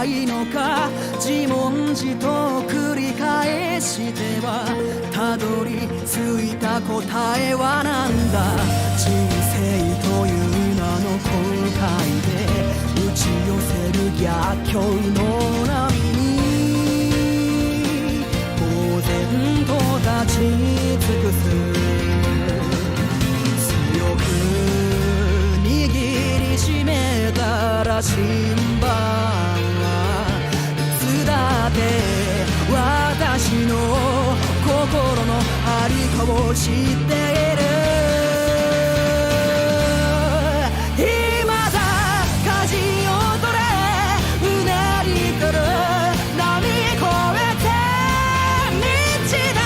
いのか、自問自答繰り返してはたどり着いた答えはなんだ。人生という名の航海で打ち寄せる逆境の波に呆然と立ち尽くす。強く握りしめた羅針盤はいつだって私の心のありかを知っている。今だ舵を取れ、うねり来る波越えて道だ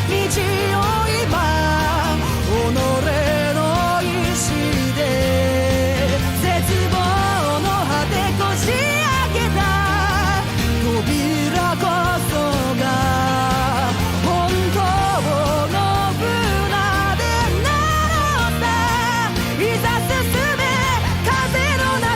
道を今己の意志で絶望の果てこじ開けた扉こそが本当の船でなのだ。いざ進め風の中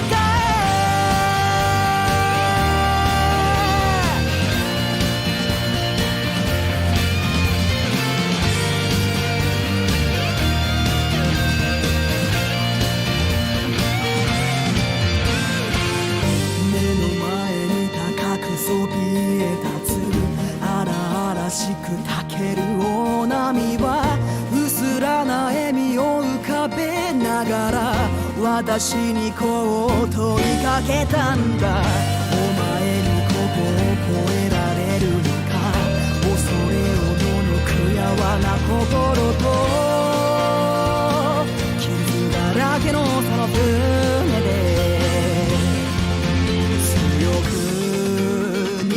目の前に高くそびえ立つ荒々しくたける大波は薄らな笑みを浮かべながら私にこう問いかけたんだ。お前にここを越えられるのか、恐れをのくやわな心と傷だらけのその船で強く握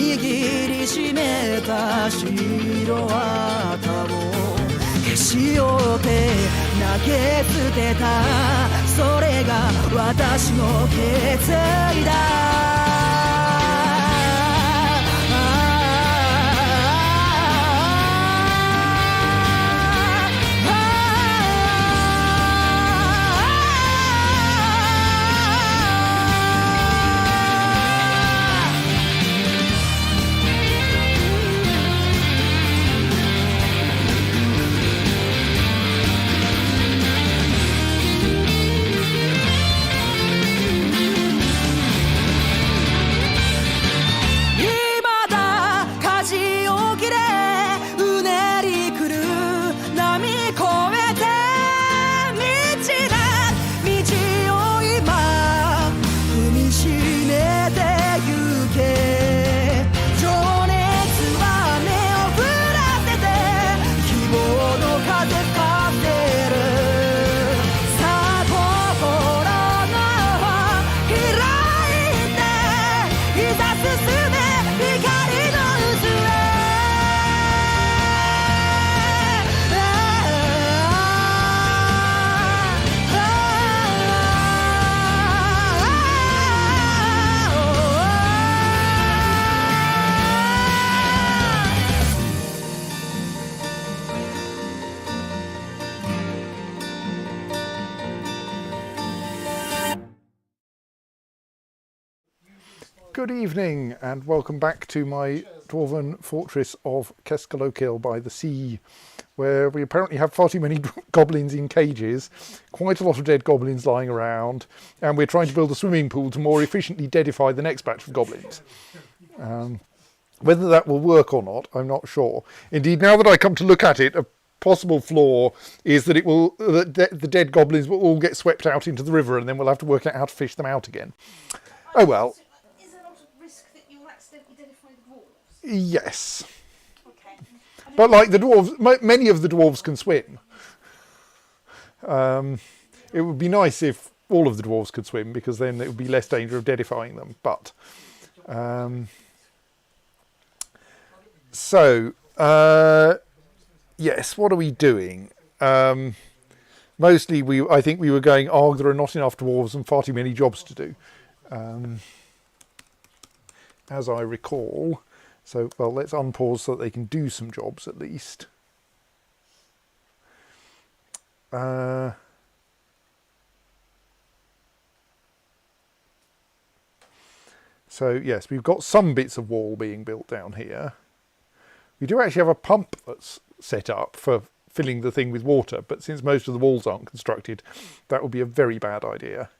りしめた白旗をへし折って投げ捨てた。それが私の決意だ。Good evening and welcome back to my dwarven fortress of Keskalokil by the sea, where we apparently have far too many goblins in cages, quite a lot of dead goblins lying around, and we're trying to build a swimming pool to more efficiently deadify the next batch of goblins. Whether that will work or not, I'm not sure. Indeed, now that I come to look at it, a possible flaw is that the dead goblins will all get swept out into the river, and then we'll have to work out how to fish them out again. Oh well. Yes. Okay. But like the dwarves, many of the dwarves can swim. It would be nice if all of the dwarves could swim, because then it would be less danger of deadifying them. But yes, what are we doing? Mostly, I think we were going, there are not enough dwarves and far too many jobs to do, as I recall. So, well, let's unpause so that they can do some jobs at least. So yes, we've got some bits of wall being built down here. We do actually have a pump that's set up for filling the thing with water, but since most of the walls aren't constructed, that would be a very bad idea.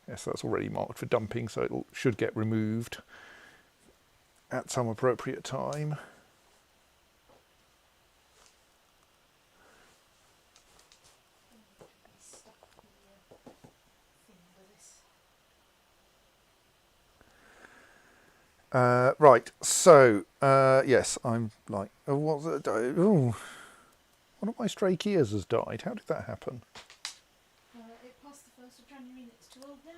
Yes, that's already marked for dumping, so it should get removed at some appropriate time. Right, so yes, I'm like, oh, what's it? Oh, one of my stray Kias has died. How did that happen? It passed the 1st of January and it's too old now.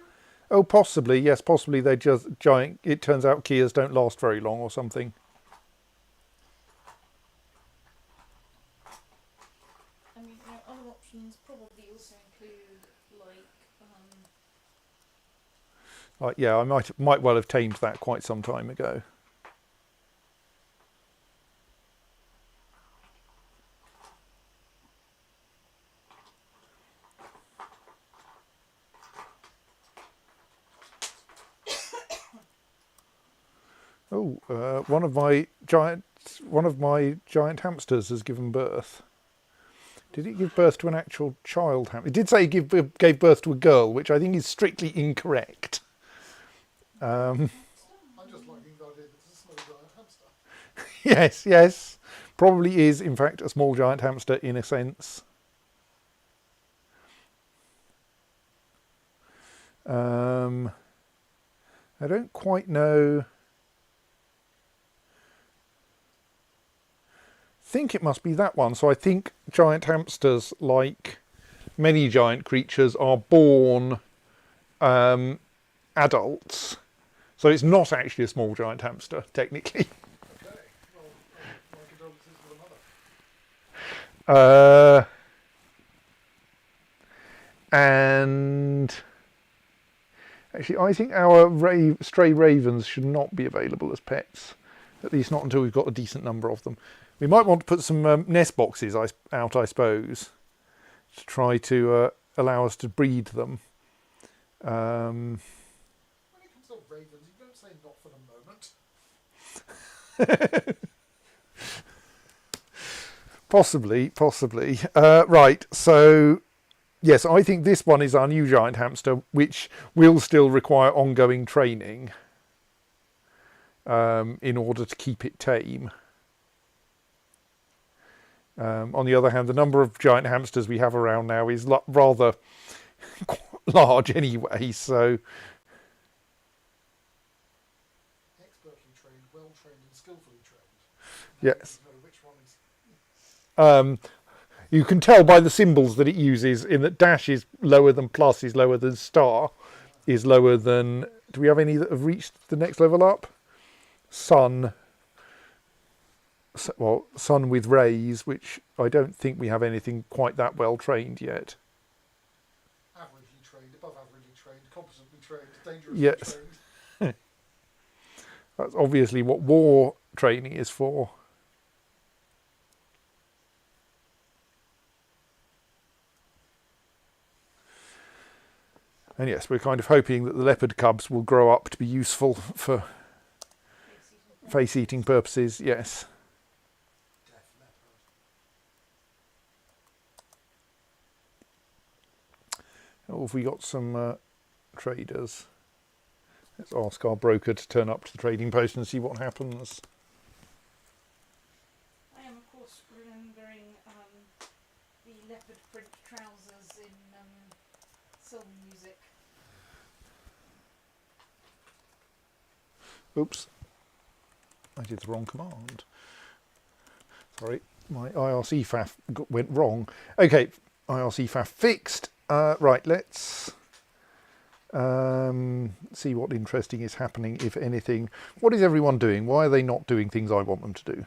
Oh, possibly, yes, possibly they just giant. It turns out Kias don't last very long or something. I mean, other options probably also include Like, yeah, I might well have tamed that quite some time ago. Oh, one of my giant hamsters has given birth. Did it give birth to an actual child hamster? It did say it gave birth to a girl, which I think is strictly incorrect. I'm just liking the idea that it's a small giant hamster. Yes, yes, probably is in fact a small giant hamster in a sense. I don't quite know. I think it must be that one. So I think giant hamsters, like many giant creatures, are born adults. So it's not actually a small giant hamster, technically. Okay, well, my condolences for the mother. And actually, I think our stray ravens should not be available as pets, at least not until we've got a decent number of them. We might want to put some nest boxes out, I suppose, to try to allow us to breed them. When it comes to ravens, you don't say not for the moment. Possibly. Right, so yes, I think this one is our new giant hamster, which will still require ongoing training in order to keep it tame. On the other hand, the number of giant hamsters we have around now is rather large anyway, so... Expertly trained, well trained and skillfully trained. Yes. Know which one is... You can tell by the symbols that it uses in that dash is lower than plus, is lower than star, is lower than... Do we have any that have reached the next level up? Sun. Well, sun with rays, which I don't think we have anything quite that well trained yet. Averagely trained, above averagely trained, competently trained, dangerously Yes. trained. That's obviously what war training is for. And yes, we're kind of hoping that the leopard cubs will grow up to be useful for face-eating purposes, yes. Deaf leopard. Oh, have we got some traders? Let's ask our broker to turn up to the trading post and see what happens. I am, of course, remembering the leopard print trousers in soul music. Oops, I did the wrong command. Sorry, my IRC faff went wrong. Okay, IRC faff fixed. Right, let's see what interesting is happening, if anything. What is everyone doing? Why are they not doing things I want them to do?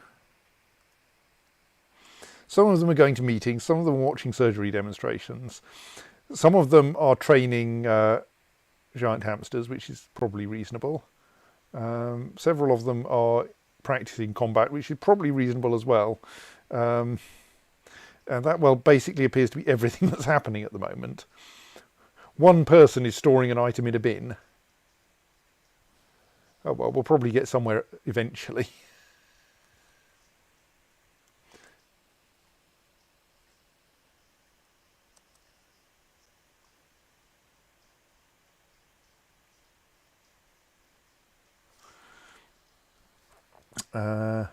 Some of them are going to meetings, some of them are watching surgery demonstrations. Some of them are training giant hamsters, which is probably reasonable. Several of them are practicing combat, which is probably reasonable as well. And that, well, basically appears to be everything that's happening at the moment. One person is storing an item in a bin. Oh well, we'll probably get somewhere eventually. So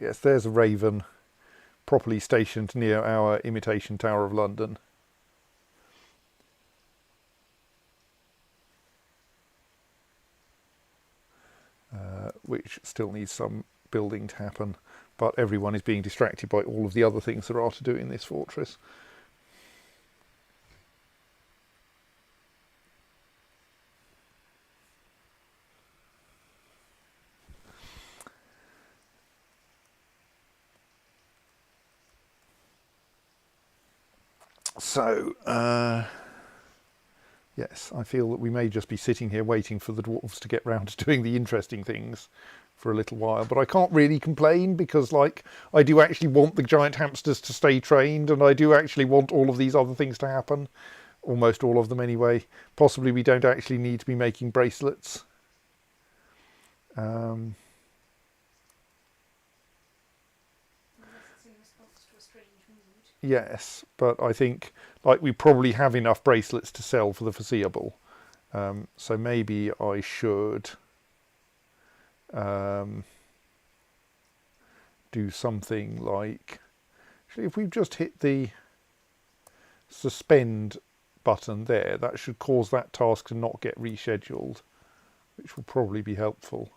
yes, there's a raven properly stationed near our imitation Tower of London. Which still needs some building to happen, but everyone is being distracted by all of the other things there are to do in this fortress. So, yes, I feel that we may just be sitting here waiting for the dwarves to get round to doing the interesting things for a little while, but I can't really complain because, like, I do actually want the giant hamsters to stay trained, and I do actually want all of these other things to happen. Almost all of them anyway. Possibly we don't actually need to be making bracelets. Yes, but I think like we probably have enough bracelets to sell for the foreseeable. So maybe I should do something like, actually, if we've just hit the suspend button there, that should cause that task to not get rescheduled, which will probably be helpful.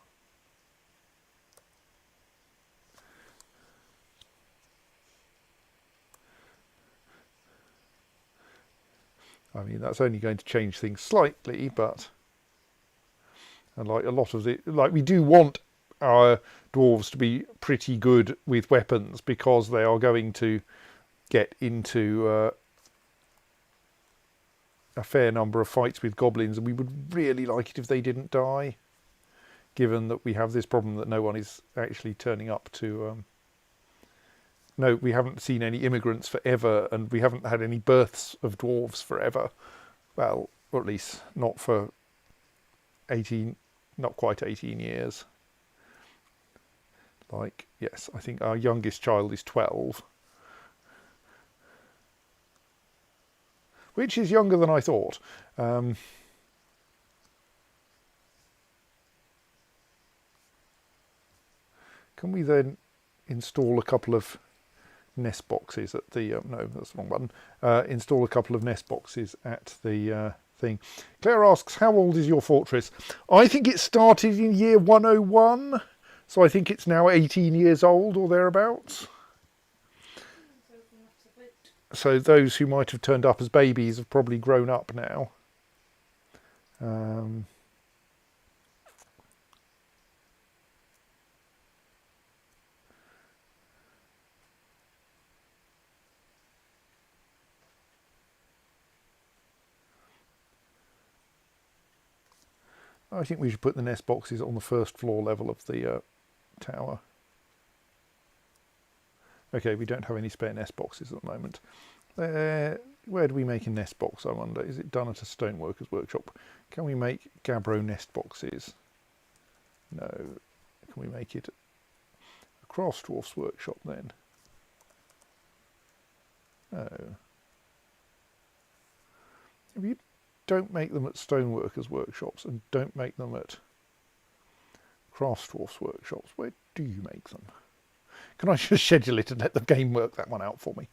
I mean, that's only going to change things slightly, but and like a lot of the, like, we do want our dwarves to be pretty good with weapons because they are going to get into a fair number of fights with goblins, and we would really like it if they didn't die, given that we have this problem that no one is actually turning up to no, we haven't seen any immigrants forever, and we haven't had any births of dwarves forever. Well, or at least not for 18, not quite 18 years. Like, yes, I think our youngest child is 12. Which is younger than I thought. Can we then install a couple of nest boxes at the no, that's the wrong button. Install a couple of nest boxes at the thing. Claire asks, how old is your fortress? I think it started in year 101, so I think it's now 18 years old or thereabouts. So those who might have turned up as babies have probably grown up now. I think we should put the nest boxes on the first floor level of the tower. Okay, we don't have any spare nest boxes at the moment. Where do we make a nest box, I wonder? Is it done at a stoneworker's workshop? Can we make gabbro nest boxes? No. Can we make it a craft dwarf's workshop then? No. If you don't make them at stoneworkers' workshops and don't make them at craft dwarfs' workshops, where do you make them? Can I just schedule it and let the game work that one out for me?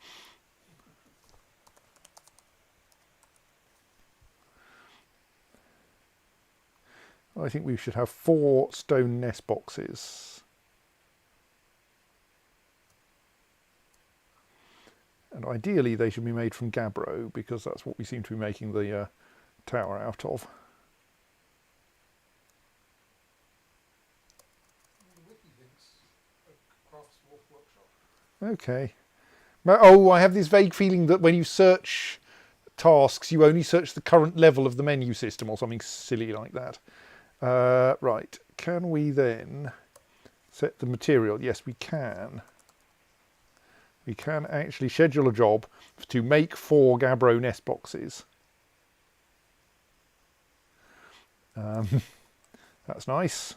I think we should have 4 stone nest boxes. And ideally they should be made from gabbro, because that's what we seem to be making the tower out of. Okay. Oh, I have this vague feeling that when you search tasks, you only search the current level of the menu system or something silly like that. Right, can we then set the material? Yes, we can. we can actually schedule a job to make 4 Gabbro nest boxes. That's nice.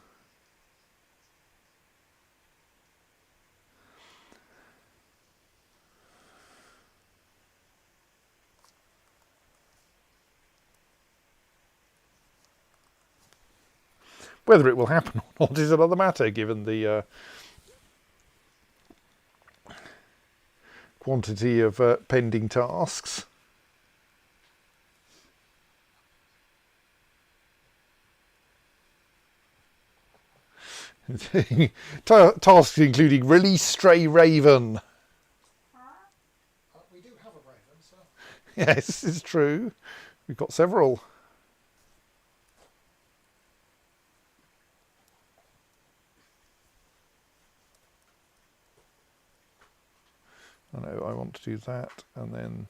Whether it will happen or not is another matter, given the quantity of pending tasks. Tasks including release stray raven. We do have a raven, so... Yes, it's true. We've got several. I know, I want to do that and then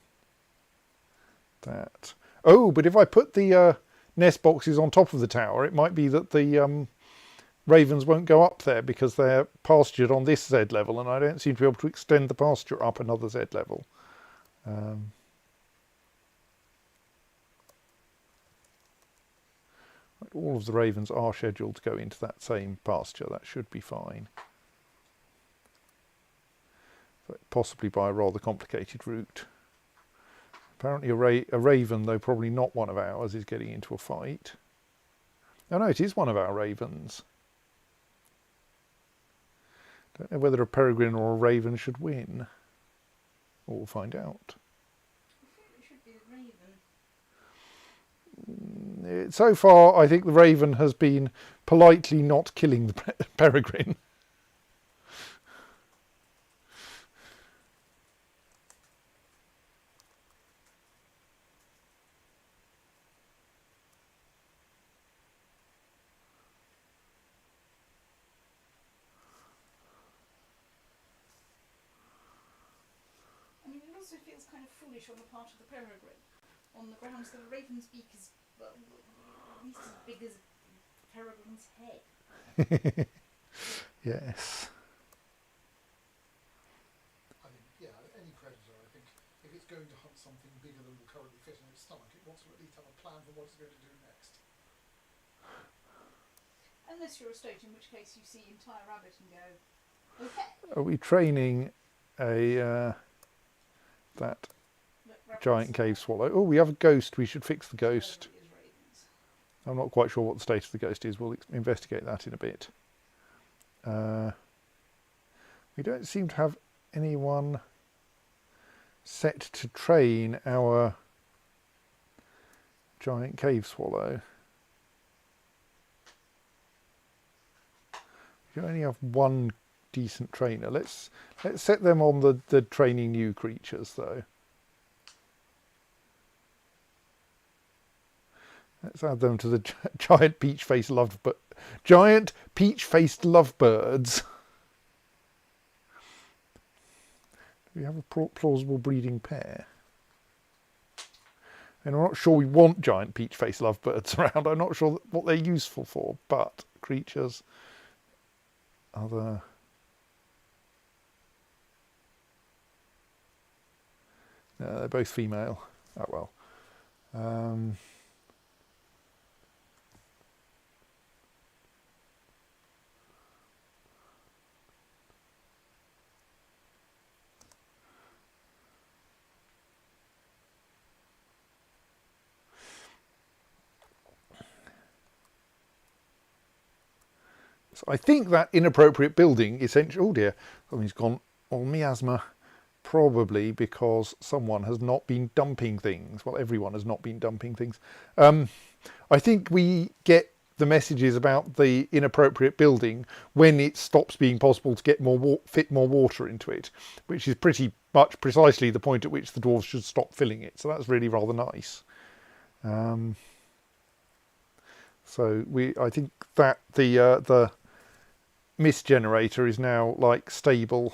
that. Oh, but if I put the nest boxes on top of the tower, it might be that the ravens won't go up there because they're pastured on this Z level, and I don't seem to be able to extend the pasture up another Z level. All of the ravens are scheduled to go into that same pasture. That should be fine. But possibly by a rather complicated route. Apparently a raven, though probably not one of ours, is getting into a fight. Oh no, it is one of our ravens. Don't know whether a peregrine or a raven should win. We'll find out. It should be the raven. So far, I think the raven has been politely not killing the peregrine. I mean, it also feels kind of foolish on the part of the peregrine, on the grounds that a raven's beak is, well, at least as big as the peregrine's head. Yes. I mean, yeah, any predator, I think, if it's going to hunt something bigger than will currently fit in its stomach, it wants to at least have a plan for what it's going to do next. Unless you're a stoat, in which case you see entire rabbit and go, okay. Are we training a that giant cave swallow? Oh, we have a ghost. We should fix the ghost. I'm not quite sure what the state of the ghost is. We'll investigate that in a bit. We don't seem to have anyone set to train our giant cave swallow. We only have one decent trainer. Let's set them on the training new creatures though. Let's add them to the giant peach-faced lovebirds. Do we have a plausible breeding pair? And I'm not sure we want giant peach-faced lovebirds around. I'm not sure what they're useful for, but creatures, other... No, they're both female. Oh well. So I think that inappropriate building essentially, oh dear, something's gone all miasma, probably because someone has not been dumping things. Well, everyone has not been dumping things. I think we get the messages about the inappropriate building when it stops being possible to get fit more water into it, which is pretty much precisely the point at which the dwarves should stop filling it. So that's really rather nice. So I think that the mist generator is now like stable.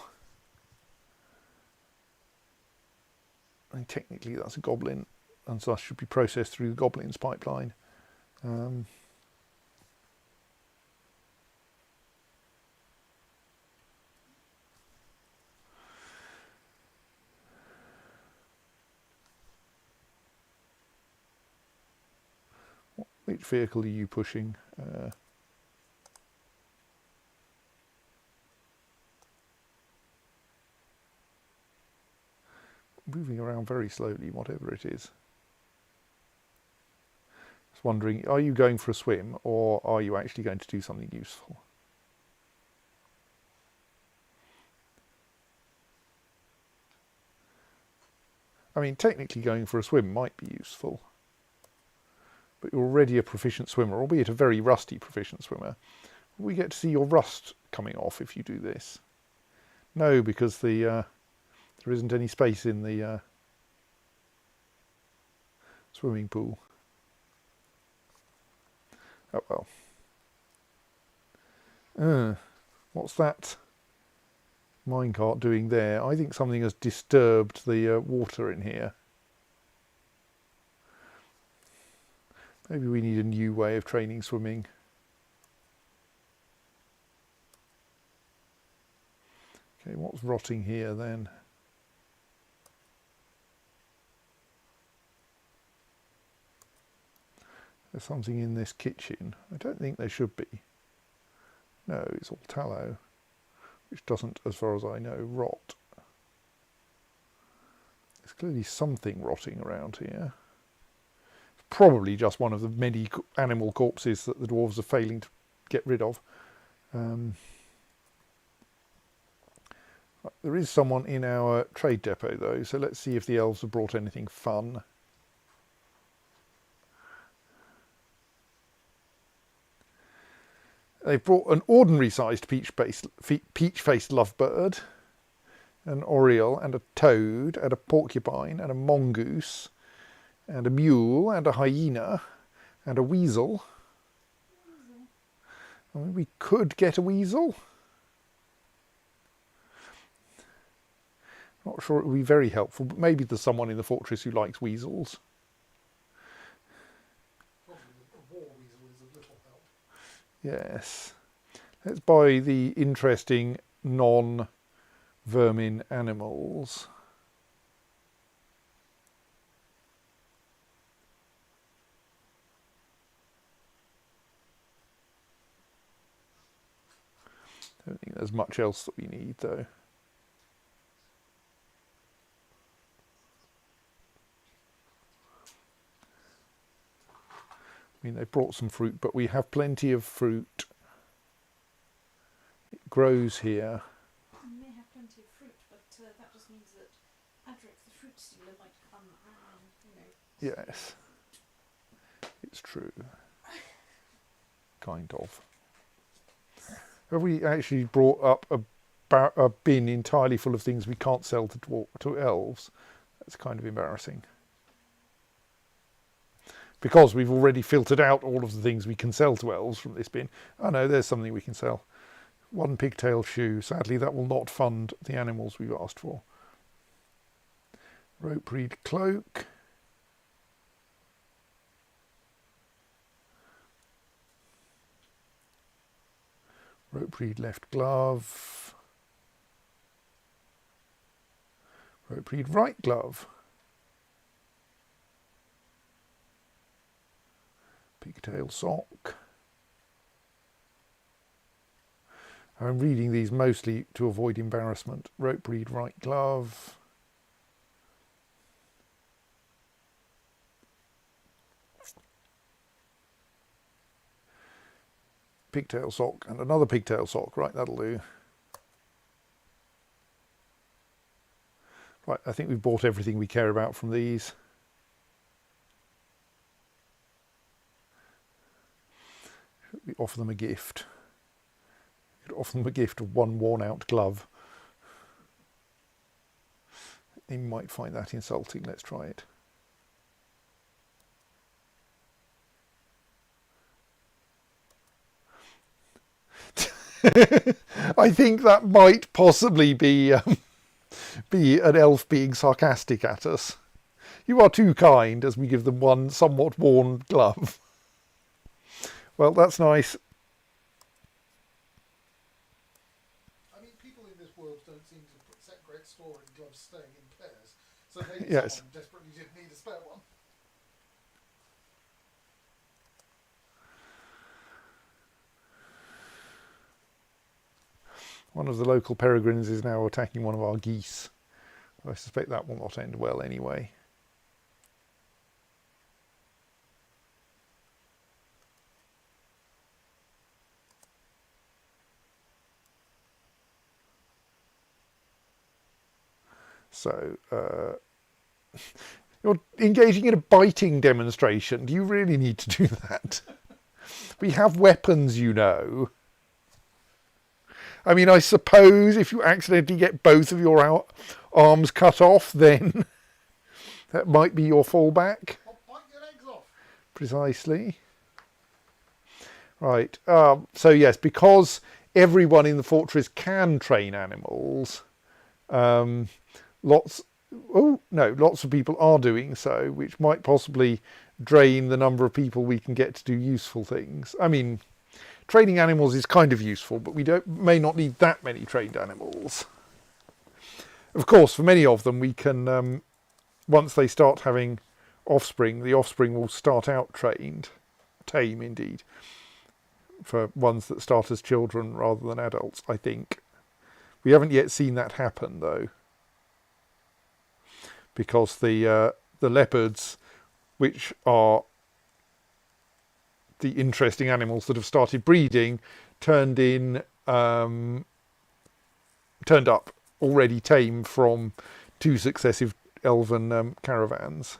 And technically that's a goblin, and so that should be processed through the goblin's pipeline. Which vehicle are you pushing? Moving around very slowly, whatever it is. Just wondering, are you going for a swim or are you actually going to do something useful? I mean, technically going for a swim might be useful, but you're already a proficient swimmer, albeit a very rusty proficient swimmer. We get to see your rust coming off if you do this. No, because there isn't any space in the swimming pool. Oh well. What's that minecart doing there? I think something has disturbed the water in here. Maybe we need a new way of training swimming. Okay, what's rotting here then? There's something in this kitchen. I don't think there should be. No, it's all tallow, which doesn't, as far as I know, rot. There's clearly something rotting around here. It's probably just one of the many animal corpses that the dwarves are failing to get rid of. There is someone in our trade depot though, so let's see if the elves have brought anything fun. They've brought an ordinary-sized peach-faced lovebird, an oriole, and a toad, and a porcupine, and a mongoose, and a mule, and a hyena, and a weasel. I mean, we could get a weasel. Not sure it would be very helpful, but maybe there's someone in the fortress who likes weasels. Probably a war weasel is of little help. Yes. Let's buy the interesting non-vermin animals. Don't think there's much else that we need though. I mean, they brought some fruit, but we have plenty of fruit. It grows here. We may have plenty of fruit, but that just means that Adric, the fruit stealer, might come and, you know... Yes, it's true. Kind of. Have we actually brought up a bin entirely full of things we can't sell to elves? That's kind of embarrassing. Because we've already filtered out all of the things we can sell to elves from this bin. Oh no, there's something we can sell. One pigtail shoe. Sadly, that will not fund the animals we've asked for. Rope reed cloak. Rope reed left glove. Rope reed right glove. Pigtail sock. I'm reading these mostly to avoid embarrassment. Rope reed right glove. Pigtail sock and another pigtail sock. Right, that'll do. Right, I think we've bought everything we care about from these. We offer them a gift. We could offer them a gift of one worn out glove. They might find that insulting. Let's try it. I think that might possibly be an elf being sarcastic at us. You are too kind, as we give them one somewhat worn glove. Well, that's nice. I mean, people in this world don't seem to set great store in gloves staying in pairs, so maybe Yes. someone desperately did need a spare one. One of the local peregrines is now attacking one of our geese. I suspect that will not end well anyway. So, you're engaging in a biting demonstration. Do you really need to do that? We have weapons, you know. I mean, I suppose if you accidentally get both of your arms cut off, then that might be your fallback. I'll bite your legs off. Precisely. Right. So yes, because everyone in the fortress can train animals, lots of people are doing so, which might possibly drain the number of people we can get to do useful things. I mean, training animals is kind of useful, but we may not need that many trained animals. Of course, for many of them, we can, once they start having offspring, the offspring will start out trained, tame indeed, for ones that start as children rather than adults, I think. We haven't yet seen that happen, though, because the leopards, which are the interesting animals that have started breeding, turned up already tame from 2 successive elven caravans.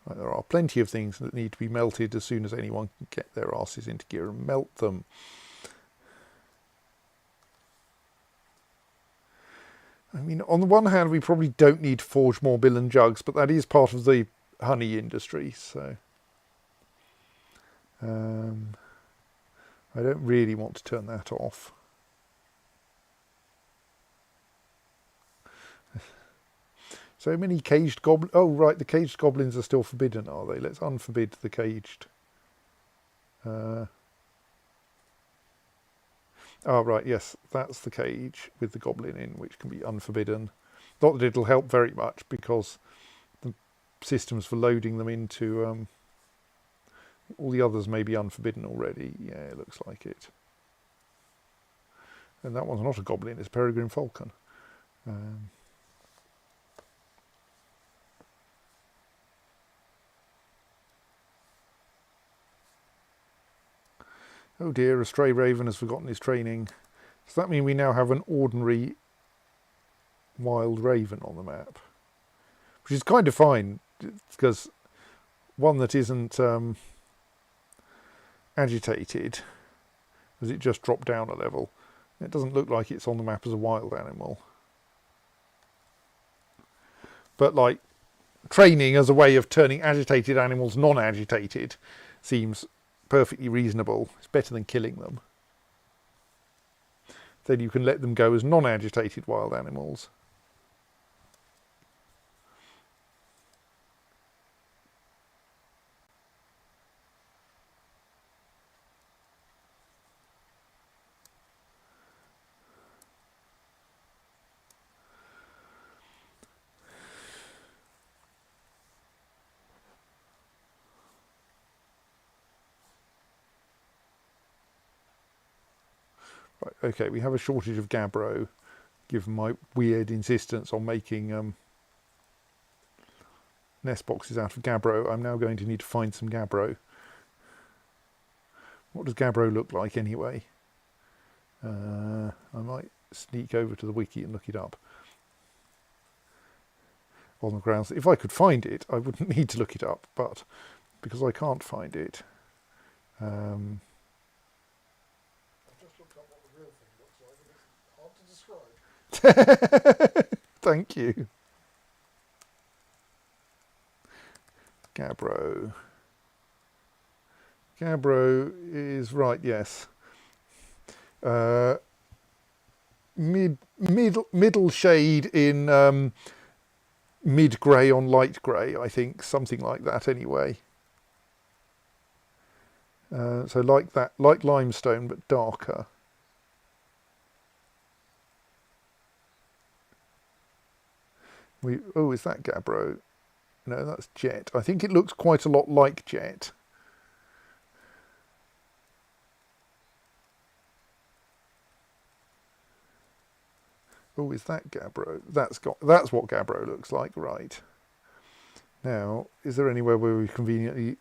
Right, there are plenty of things that need to be melted as soon as anyone can get their asses into gear and melt them. I mean, on the one hand, we probably don't need to forge more bill and jugs, but that is part of the honey industry, so I don't really want to turn that off. So many caged goblins. Oh, right, the caged goblins are still forbidden, are they? Let's unforbid the caged. Oh, right, yes, that's the cage with the goblin in, which can be unforbidden. Not that it'll help very much, because the systems for loading them into all the others may be unforbidden already. Yeah, it looks like it. And that one's not a goblin, it's a peregrine falcon. Oh dear, a stray raven has forgotten his training. Does that mean we now have an ordinary wild raven on the map? Which is kind of fine, because one that isn't agitated, as it just dropped down a level. It doesn't look like it's on the map as a wild animal. But like, training as a way of turning agitated animals non-agitated seems perfectly reasonable. It's better than killing them. Then you can let them go as non-agitated wild animals. Right, okay, we have a shortage of gabbro, given my weird insistence on making nest boxes out of gabbro. I'm now going to need to find some gabbro. What does gabbro look like anyway? I might sneak over to the wiki and look it up. On the grounds that if I could find it, I wouldn't need to look it up, but because I can't find it, thank you. Gabbro. Gabbro is right, yes. Middle shade in mid grey on light grey, I think, something like that anyway. So like that, like limestone but darker. Oh, is that Gabbro? No, that's Jet. I think it looks quite a lot like Jet. Oh, is that Gabbro? That's what Gabbro looks like, right? Now, is there anywhere where we've conveniently...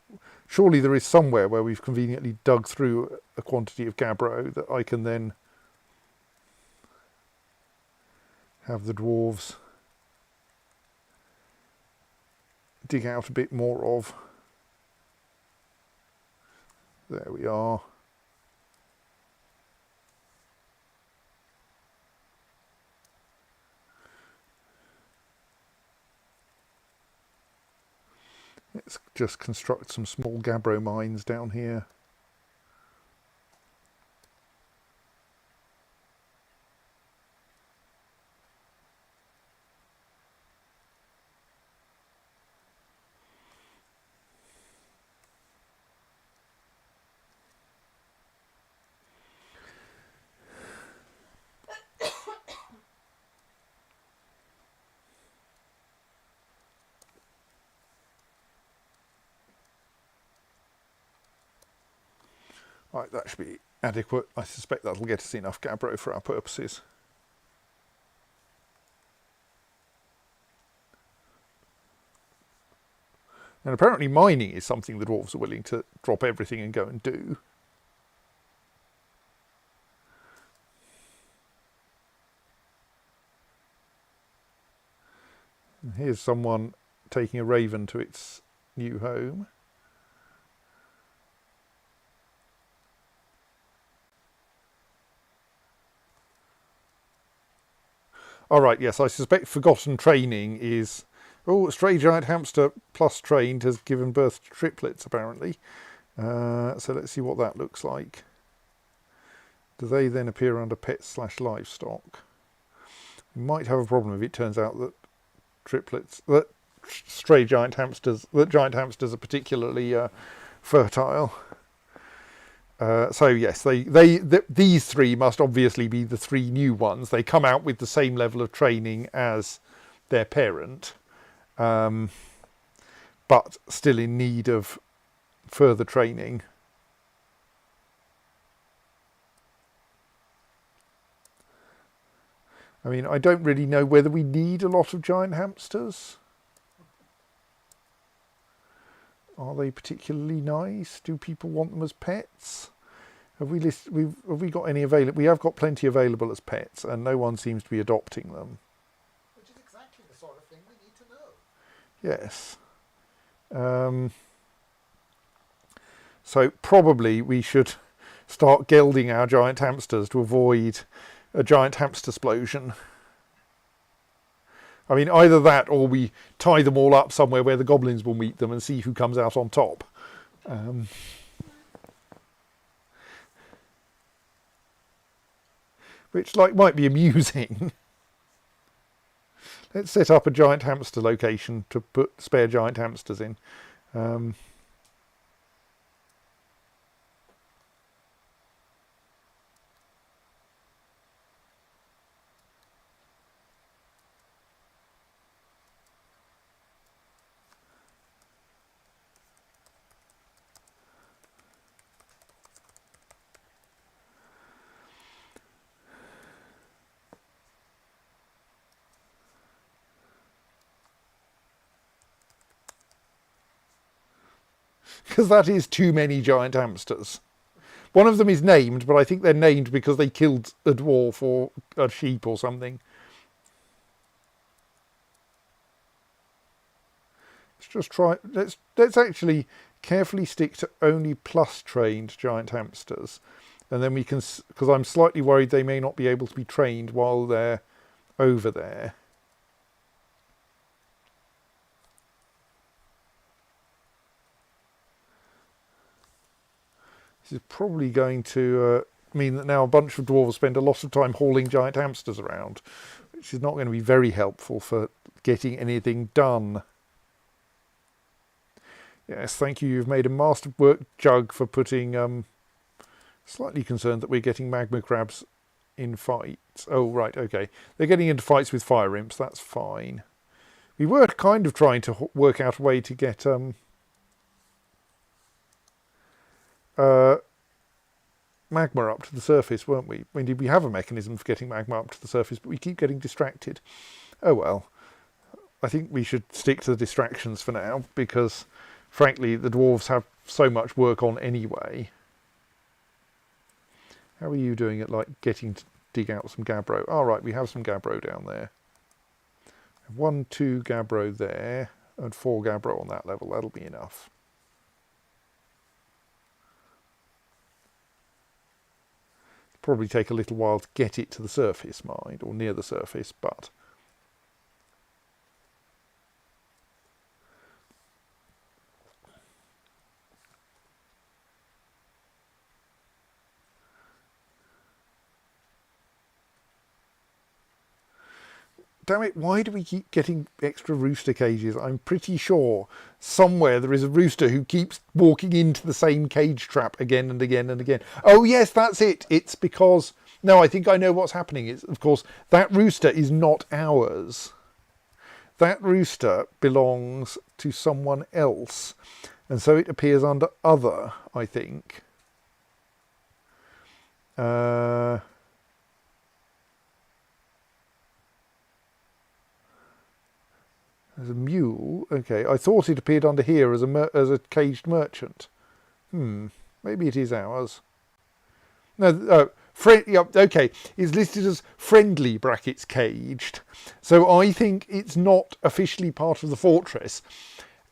Surely there is somewhere where we've conveniently dug through a quantity of Gabbro that I can then have the dwarves dig out a bit more of. There we are. Let's just construct some small Gabbro mines down here. Right, that should be adequate. I suspect that'll get us enough Gabbro for our purposes. And apparently mining is something the dwarves are willing to drop everything and go and do. And here's someone taking a raven to its new home. All right, yes, I suspect forgotten training is... Oh, stray giant hamster plus trained has given birth to triplets, apparently. So let's see what that looks like. Do they then appear under pets/livestock? We might have a problem if it turns out that giant hamsters are particularly fertile. So yes, these three must obviously be the three new ones. They come out with the same level of training as their parent, but still in need of further training. I mean, I don't really know whether we need a lot of giant hamsters. Are they particularly nice? Do people want them as pets? Have we got any available? We have got plenty available as pets, and no one seems to be adopting them. Which is exactly the sort of thing we need to know. Yes. So probably we should start gelding our giant hamsters to avoid a giant hamster explosion. I mean, either that or we tie them all up somewhere where the goblins will meet them and see who comes out on top. Which might be amusing. Let's set up a giant hamster location to put spare giant hamsters in. Because that is too many giant hamsters. One of them is named, but I think they're named because they killed a dwarf or a sheep or something. Let's just try... Let's actually carefully stick to only plus trained giant hamsters. And then we can... Because I'm slightly worried they may not be able to be trained while they're over there. This is probably going to mean that now a bunch of dwarves spend a lot of time hauling giant hamsters around, which is not going to be very helpful for getting anything done. Yes, thank you. You've made a masterwork jug for putting... slightly concerned that we're getting magma crabs in fights. Oh, right, okay. They're getting into fights with fire imps. That's fine. We were kind of trying to work out a way to get magma up to the surface, weren't we? Indeed, we have a mechanism for getting magma up to the surface, but we keep getting distracted. Oh well. I think we should stick to the distractions for now, because frankly the dwarves have so much work on anyway. How are you doing at like getting to dig out some gabbro? All right, we have some gabbro down there. 1, 2 gabbro there, and 4 gabbro on that level. That'll be enough. Probably take a little while to get it to the surface, mind, or near the surface, but damn it, why do we keep getting extra rooster cages? I'm pretty sure somewhere there is a rooster who keeps walking into the same cage trap again and again and again. Oh yes, that's it. It's because... No, I think I know what's happening. It's, of course, that rooster is not ours. That rooster belongs to someone else. And so it appears under other, I think. There's a mule. Okay, I thought it appeared under here as a caged merchant. Maybe it is ours. No, okay, it's listed as friendly brackets caged. So I think it's not officially part of the fortress.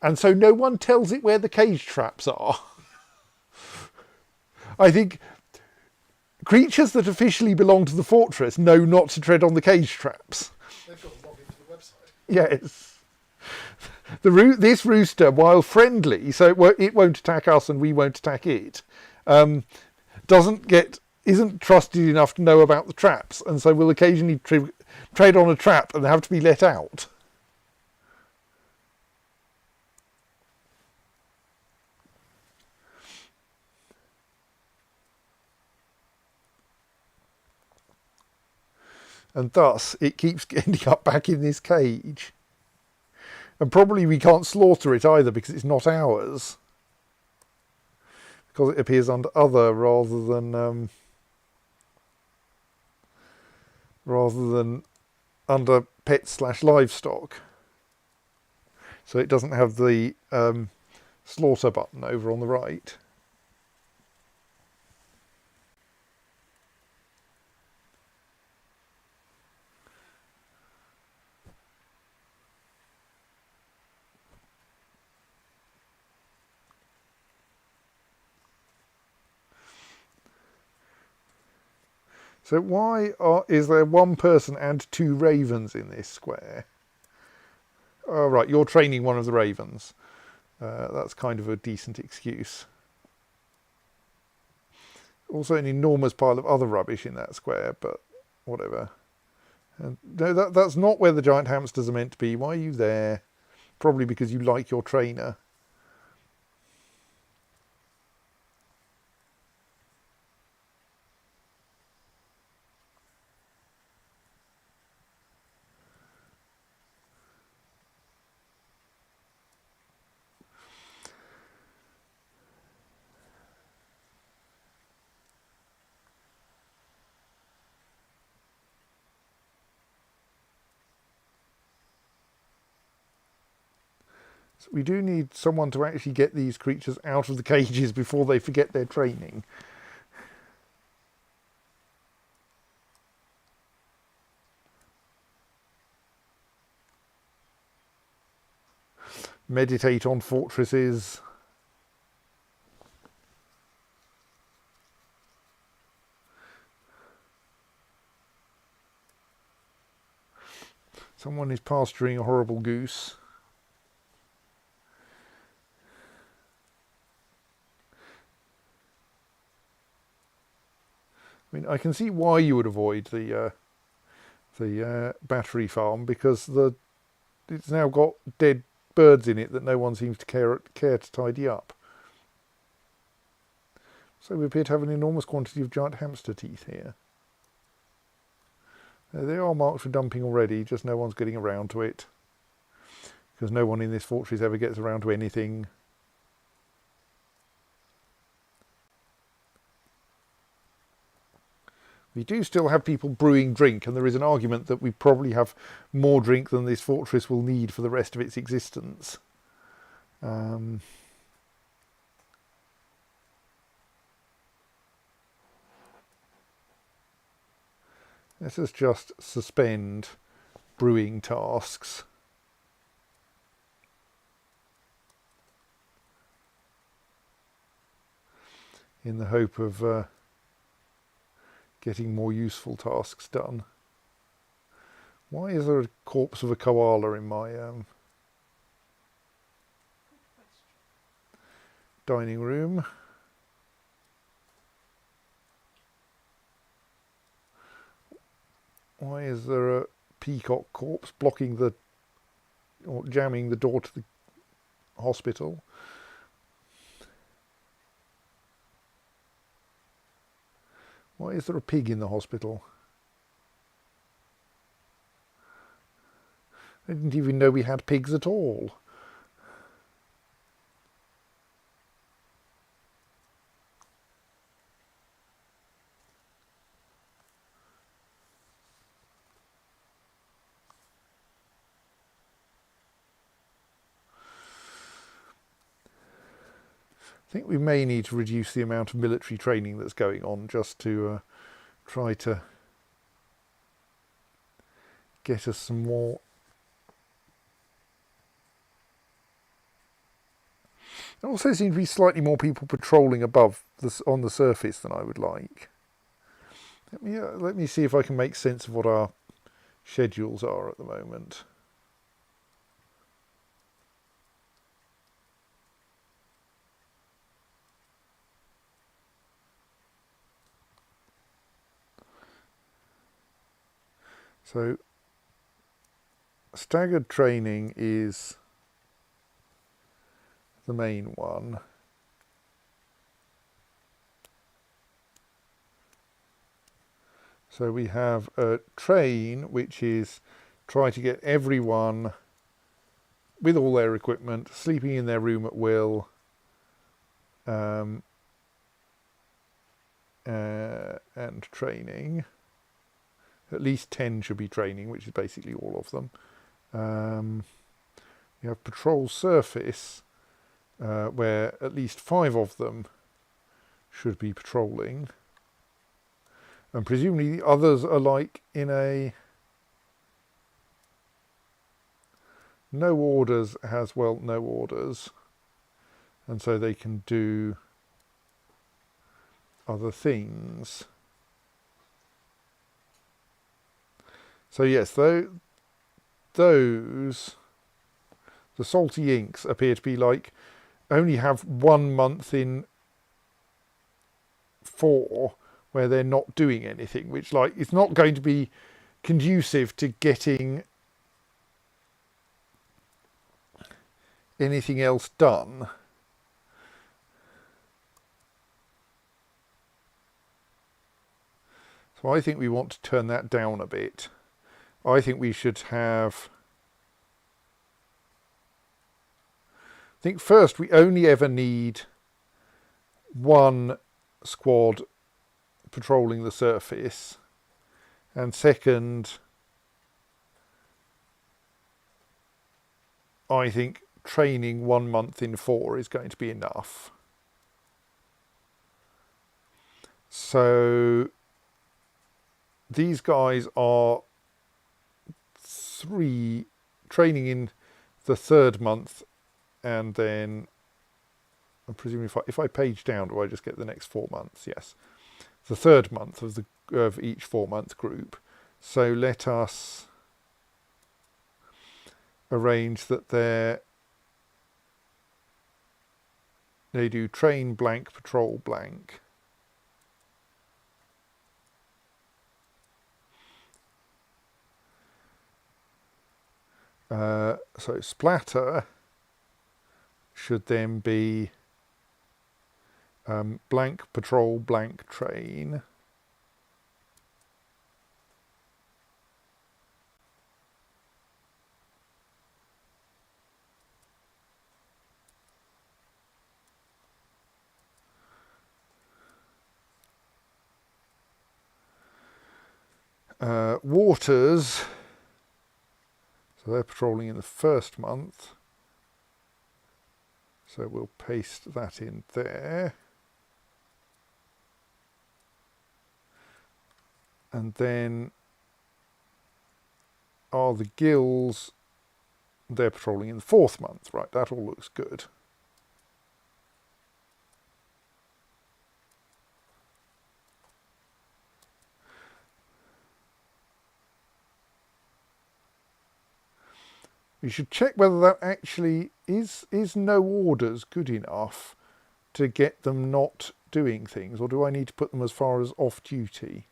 And so no one tells it where the cage traps are. I think creatures that officially belong to the fortress know not to tread on the cage traps. They've got to log into the website. Yes. This rooster, while friendly, so it won't attack us and we won't attack it, isn't trusted enough to know about the traps, and so will occasionally tread on a trap and have to be let out. And thus it keeps ending up back in this cage. And probably we can't slaughter it either because it's not ours. Because it appears under other rather than under pet/livestock. So it doesn't have the slaughter button over on the right. So why is there 1 person and 2 ravens in this square? Oh, right, you're training one of the ravens. That's kind of a decent excuse. Also an enormous pile of other rubbish in that square, but whatever. And no, that's not where the giant hamsters are meant to be. Why are you there? Probably because you like your trainer. So we do need someone to actually get these creatures out of the cages before they forget their training. Meditate on fortresses. Someone is pasturing a horrible goose. I mean, I can see why you would avoid the battery farm, because it's now got dead birds in it that no one seems to care to tidy up. So we appear to have an enormous quantity of giant hamster teeth here. They are marked for dumping already, just no one's getting around to it. because no one in this fortress ever gets around to anything. We do still have people brewing drink, and there is an argument that we probably have more drink than this fortress will need for the rest of its existence. Let us just suspend brewing tasks. In the hope of getting more useful tasks done. Why is there a corpse of a koala in my dining room? Why is there a peacock corpse blocking the, or jamming the door to the hospital? Why is there a pig in the hospital? I didn't even know we had pigs at all. I think we may need to reduce the amount of military training that's going on just to try to get us some more. There also seem to be slightly more people patrolling above this on the surface than I would like. Let me see if I can make sense of what our schedules are at the moment. So staggered training is the main one. So we have a train, which is try to get everyone with all their equipment sleeping in their room at will, and training. At least 10 should be training, which is basically all of them. You have patrol surface, where at least 5 of them should be patrolling. And presumably the others are like in a no orders has, well, no orders. And so they can do other things. So yes, those, the salty inks appear to be like, only have 1 month in 4 where they're not doing anything, which like, it's not going to be conducive to getting anything else done. So I think we want to turn that down a bit. I think we should have, I think first we only ever need 1 squad patrolling the surface, and second, I think training 1 month in 4 is going to be enough. So these guys are 3 training in the 3rd month, and then I'm presuming if I page down, do I just get the next 4 months? Yes, the 3rd month of each 4-month group. So let us arrange that they do train blank, patrol blank. So splatter should then be blank patrol blank train. Waters, so they're patrolling in the first month. So we'll paste that in there. And then are the gills, they're patrolling in the fourth month. Right, that all looks good. We should check whether that actually is no orders good enough to get them not doing things, or do I need to put them as far as off duty?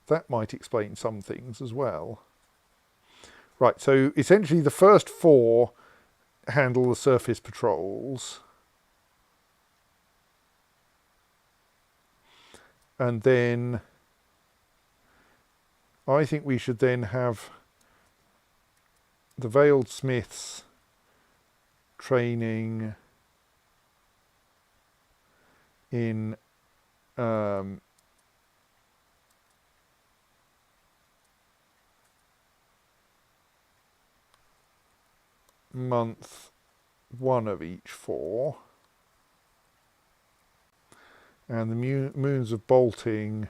That might explain some things as well. Right, so essentially the first 4 handle the surface patrols. And then I think we should then have the Veiled Smiths training in month 1 of each 4, and the Moons of Bolting,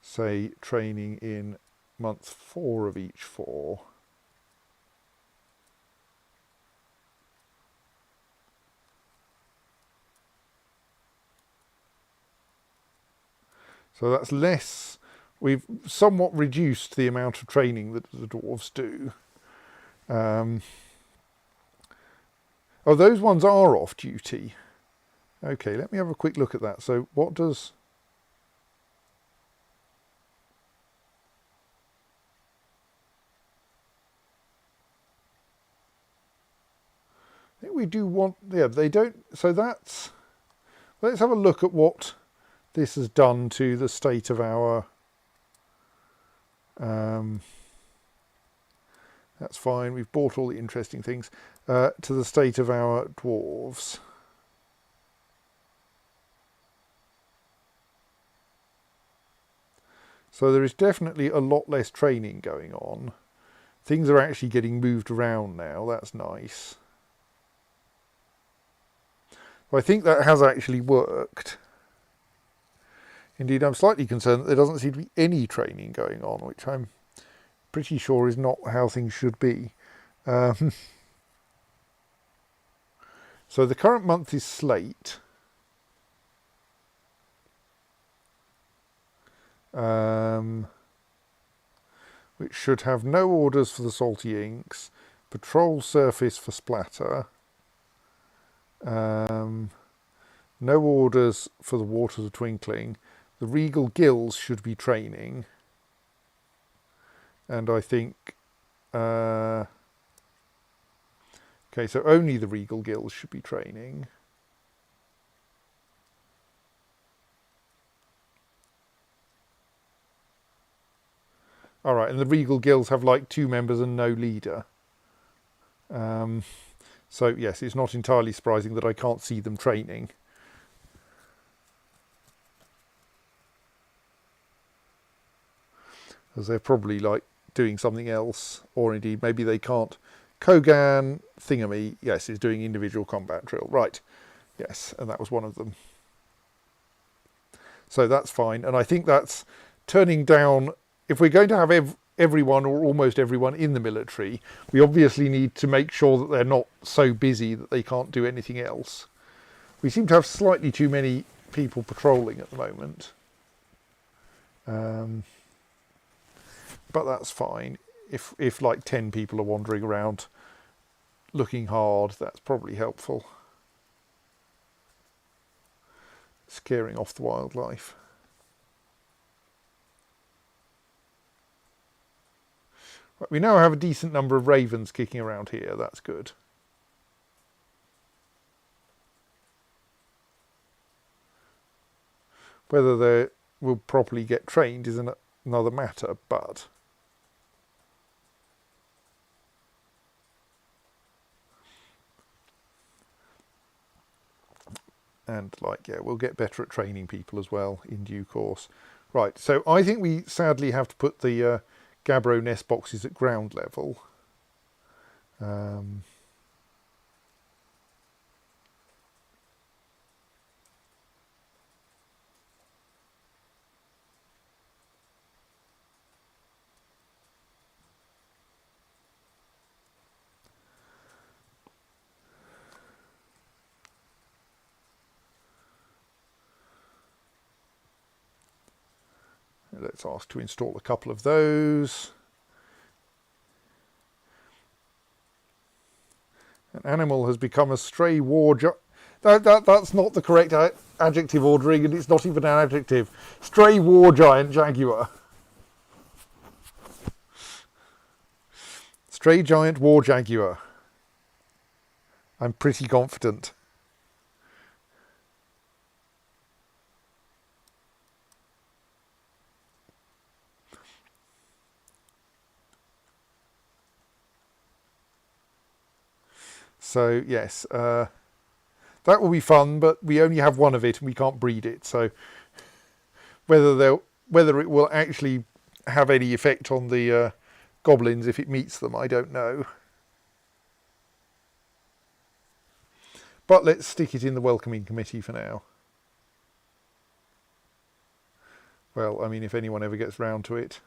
say, training in month 4 of each 4. So that's less. We've somewhat reduced the amount of training that the dwarves do. Oh, those ones are off duty. Okay, let me have a quick look at that. So what does... I think we do want... Yeah, they don't... So that's... Let's have a look at what this has done to the state of our... that's fine, we've bought all the interesting things. To the state of our dwarves. So there is definitely a lot less training going on. Things are actually getting moved around now, that's nice. I think that has actually worked. Indeed, I'm slightly concerned that there doesn't seem to be any training going on, which I'm pretty sure is not how things should be. So the current month is Slate. Which should have no orders for the Salty Inks, Patrol Surface for Splatter, no orders for the Waters of Twinkling. The Regal Gills should be training, and I think okay, so only the Regal Gills should be training. All right, and the Regal Gills have like 2 members and no leader. So yes, it's not entirely surprising that I can't see them training. Because they're probably like doing something else, or indeed maybe they can't. Kogan Thingamy, yes, is doing individual combat drill. Right, yes, and that was one of them. So that's fine, and I think that's turning down. If we're going to have everyone or almost everyone in the military, we obviously need to make sure that they're not so busy that they can't do anything else. We seem to have slightly too many people patrolling at the moment. But that's fine. If like 10 people are wandering around looking hard, that's probably helpful. Scaring off the wildlife. Right, we now have a decent number of ravens kicking around here, that's good. Whether they will properly get trained is another matter, but... And like, yeah, we'll get better at training people as well in due course. Right, so I think we sadly have to put the Gabbro nest boxes at ground level. Let's ask to install a couple of those. An animal has become a stray war that's not the correct adjective ordering, and it's not even an adjective. Stray war giant jaguar. Stray giant war jaguar. I'm pretty confident. So yes, that will be fun, but we only have one of it and we can't breed it. So whether it will actually have any effect on the goblins if it meets them, I don't know. But let's stick it in the welcoming committee for now. Well, I mean, if anyone ever gets round to it.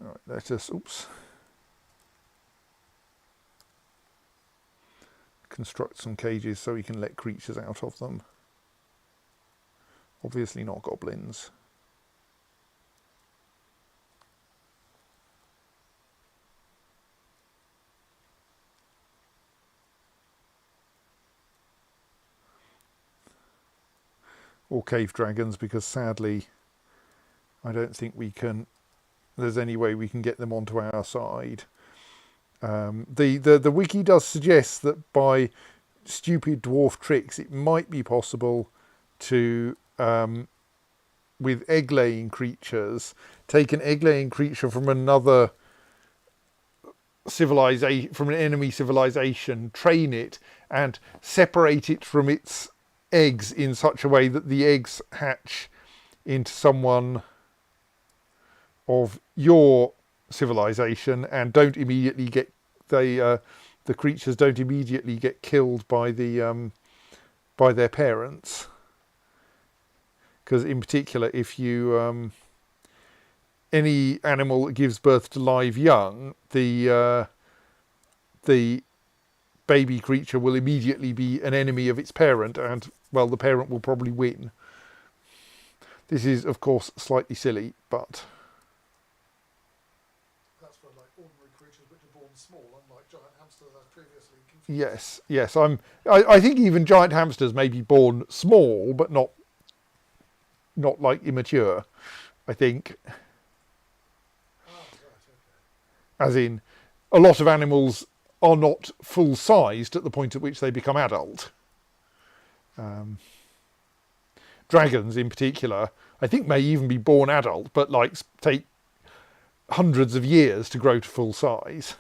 All right, let us, construct some cages so we can let creatures out of them. Obviously not goblins. Or cave dragons, because sadly I don't think there's any way we can get them onto our side. The wiki does suggest that by stupid dwarf tricks it might be possible to, with egg-laying creatures, take an egg-laying creature from another civilization, from an enemy civilization, train it and separate it from its eggs in such a way that the eggs hatch into someone of your civilization and don't immediately get the creatures don't immediately get killed by their parents. Because in particular, if you any animal that gives birth to live young, the baby creature will immediately be an enemy of its parent, and well, the parent will probably win. This is, of course, slightly silly, but That's for like ordinary creatures which are born small, unlike giant hamsters as previously confused. yes, I think even giant hamsters may be born small, but not like immature. I think, Ah, right, okay. as in, a lot of animals are not full sized at the point at which they become adult. Dragons, in particular, I think may even be born adult, but like take hundreds of years to grow to full size.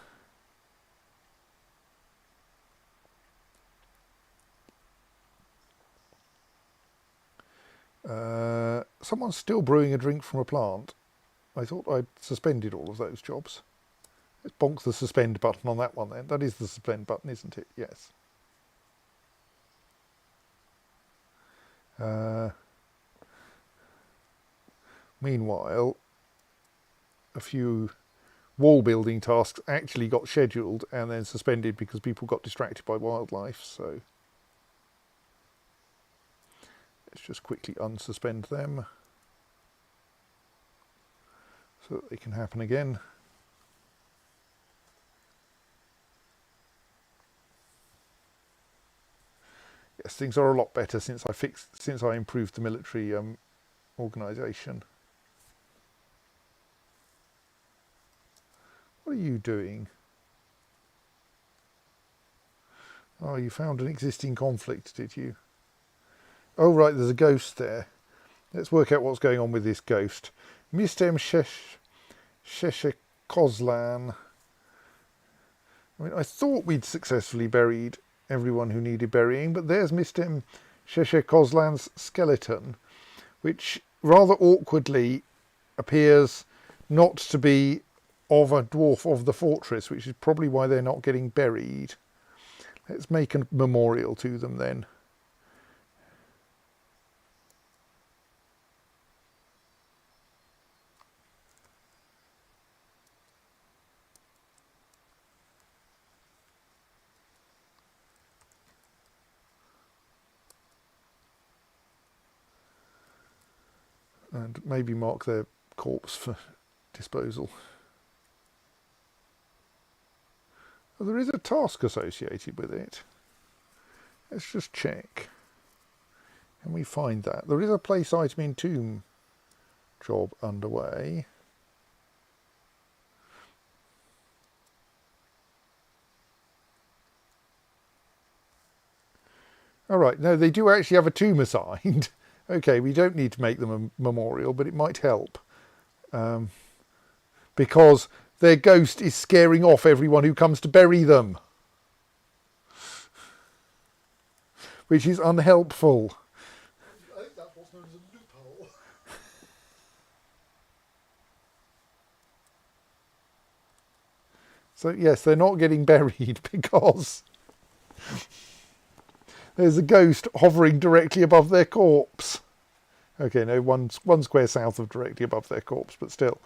Someone's still brewing a drink from a plant. I thought I'd suspended all of those jobs. Let's bonk the suspend button on that one then. That is the suspend button, isn't it? Yes. Meanwhile, a few wall building tasks actually got scheduled and then suspended because people got distracted by wildlife, so let's just quickly unsuspend them so that they can happen again. Yes, things are a lot better since I improved the military organisation. What are you doing? Oh, you found an existing conflict, did you? Oh, right, there's a ghost there. Let's work out what's going on with this ghost. Mr. Sheshekozlan. I mean, I thought we'd successfully buried everyone who needed burying, but there's Mr. Sheshekozlan's skeleton, which rather awkwardly appears not to be of a dwarf of the fortress, which is probably why they're not getting buried. Let's make a memorial to them then. And maybe mark their corpse for disposal. Oh, there is a task associated with it. Let's just check. Can we find that? There is a place item in tomb job underway. All right, no, they do actually have a tomb assigned. Okay, we don't need to make them a memorial, but it might help. Because their ghost is scaring off everyone who comes to bury them. Which is unhelpful. I think that's what's known as a loophole. So yes, they're not getting buried because there's a ghost hovering directly above their corpse. Okay, no, one square south of directly above their corpse, but still,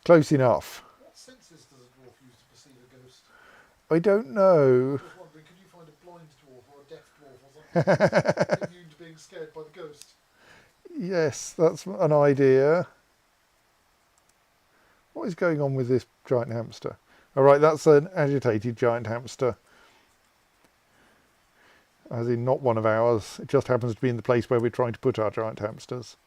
close enough. What senses does a dwarf use to perceive a ghost? I don't know. I was wondering, could you find a blind dwarf or a deaf dwarf or something immune to being scared by the ghost? Yes, that's an idea. What is going on with this giant hamster? All right, that's an agitated giant hamster. As in not one of ours. It just happens to be in the place where we're trying to put our giant hamsters.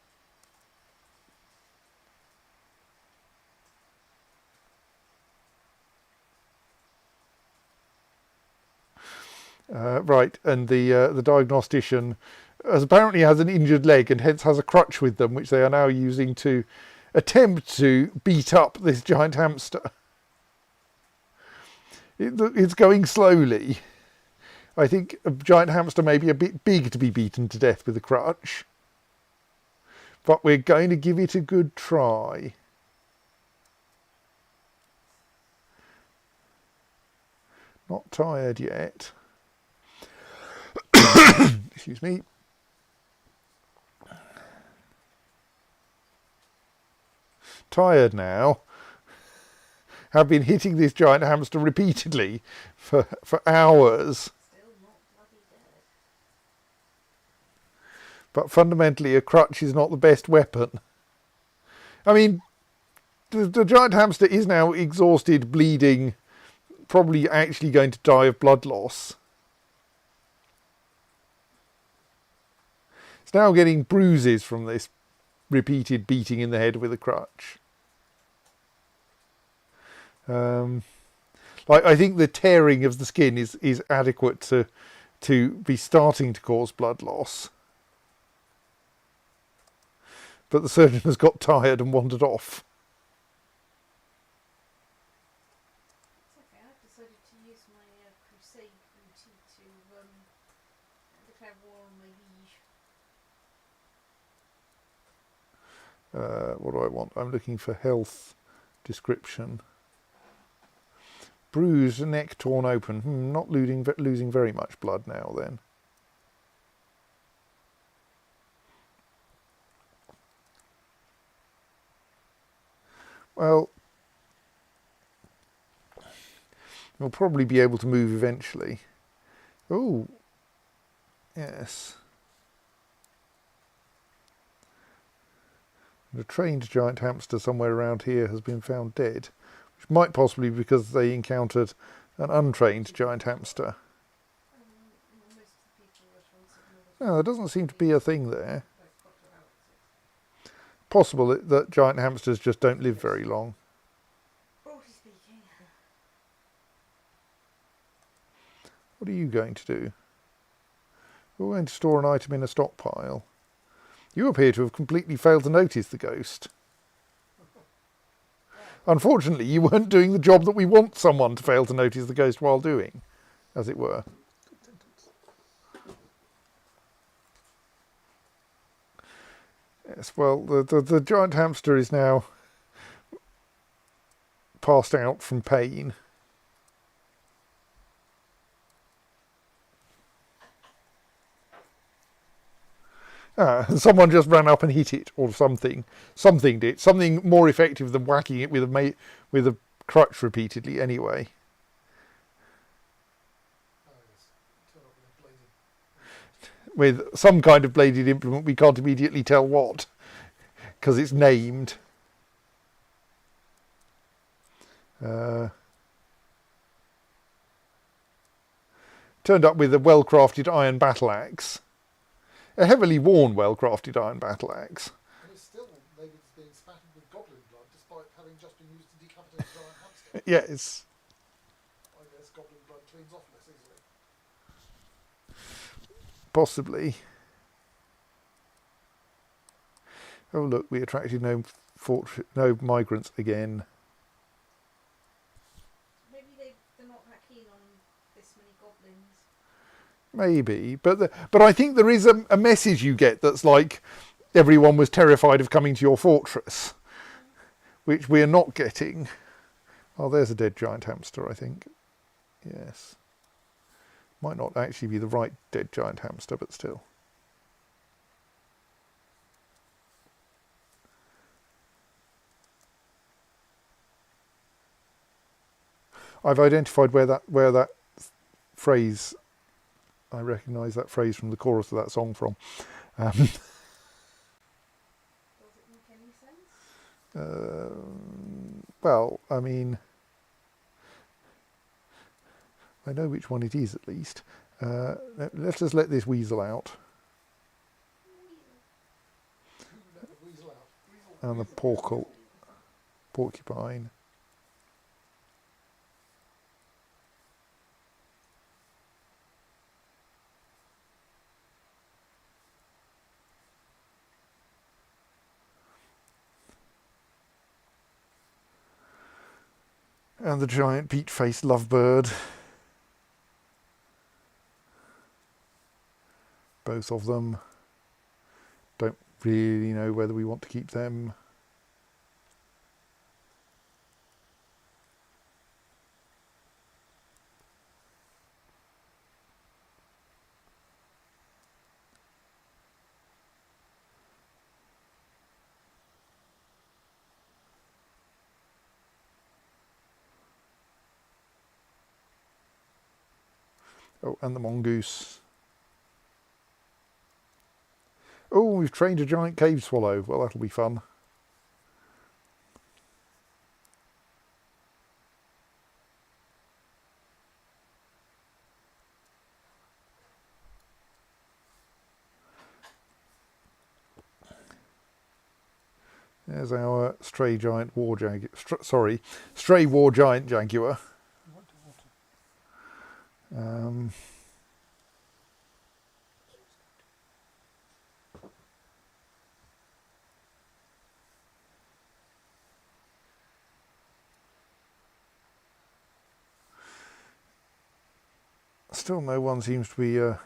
Right, and the diagnostician apparently has an injured leg and hence has a crutch with them, which they are now using to attempt to beat up this giant hamster. It's going slowly. I think a giant hamster may be a bit big to be beaten to death with a crutch. But we're going to give it a good try. Not tired yet. Excuse me. Tired now. Have been hitting this giant hamster repeatedly for hours. But fundamentally, a crutch is not the best weapon. I mean, the giant hamster is now exhausted, bleeding, probably actually going to die of blood loss. It's now getting bruises from this repeated beating in the head with a crutch. I think the tearing of the skin is adequate to be starting to cause blood loss. But the surgeon has got tired and wandered off. It's okay, I've decided to use my crusade booty to declare war on my liege. What do I want? I'm looking for health description. Bruised, neck torn open. Not losing very much blood now then. Well, we'll probably be able to move eventually. Oh, yes. A trained giant hamster somewhere around here has been found dead, which might possibly be because they encountered an untrained giant hamster. Most of the people responsible No, there doesn't seem to be a thing there. Possible that giant hamsters just don't live very long. Broadly speaking. What are you going to do? We're going to store an item in a stockpile. You appear to have completely failed to notice the ghost. Unfortunately, you weren't doing the job that we want someone to fail to notice the ghost while doing, as it were. Yes, well, the giant hamster is now passed out from pain. Someone just ran up and hit it, or something. Something did. Something more effective than whacking it with a crutch repeatedly. Anyway, Oh yes. Turn up with a bladed. with some kind of bladed implement, we can't immediately tell what, because it's named. Turned up with a well-crafted iron battle axe. A heavily worn, well-crafted iron battle axe. And it's still labelled as being spattered with goblin blood, despite having just been used to decapitate a giant hamster. Yes, I guess goblin blood cleans off less easily. possibly. Oh look, we attracted no migrants again. Maybe they're not that keen on this many goblins. Maybe, but I think there is a message you get that's like everyone was terrified of coming to your fortress, which we are not getting. Oh, there's a dead giant hamster, I think. Yes. Might not actually be the right dead giant hamster, but still. I've identified where that phrase, I recognise that phrase from the chorus of that song from. Does it make any sense? Well, I mean, I know which one it is at least. Let us let this weasel out. Who let the weasel out? And the porcupine. And the giant beet-faced lovebird. Both of them. Don't really know whether we want to keep them. Oh, and the mongoose. Oh, we've trained a giant cave swallow. Well, that'll be fun. There's our stray giant war jaguar. Stray war giant jaguar. Still no one seems to be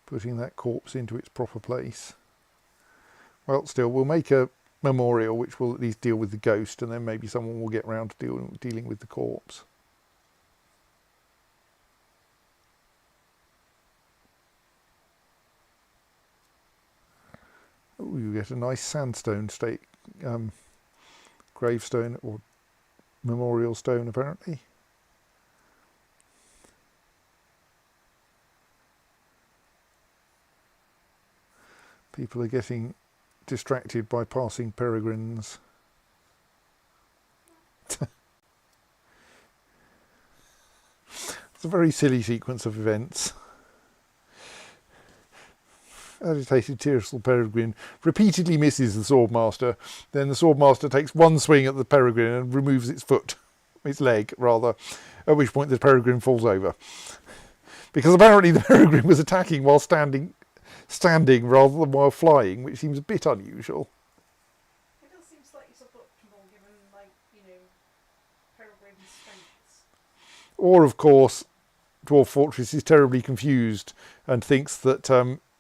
putting that corpse into its proper place. Well, still, we'll make a memorial which will at least deal with the ghost, and then maybe someone will get round to dealing with the corpse. Oh, you get a nice sandstone gravestone or memorial stone, apparently. People are getting distracted by passing peregrines. It's a very silly sequence of events. Agitated Tyrrell Peregrine repeatedly misses the Swordmaster. Then the Swordmaster takes one swing at the Peregrine and removes its foot, its leg rather, at which point the Peregrine falls over. Because apparently the Peregrine was attacking while standing rather than while flying, which seems a bit unusual. It does seem slightly suboptimal given, like, Peregrine's strengths. Or, of course, Dwarf Fortress is terribly confused and thinks that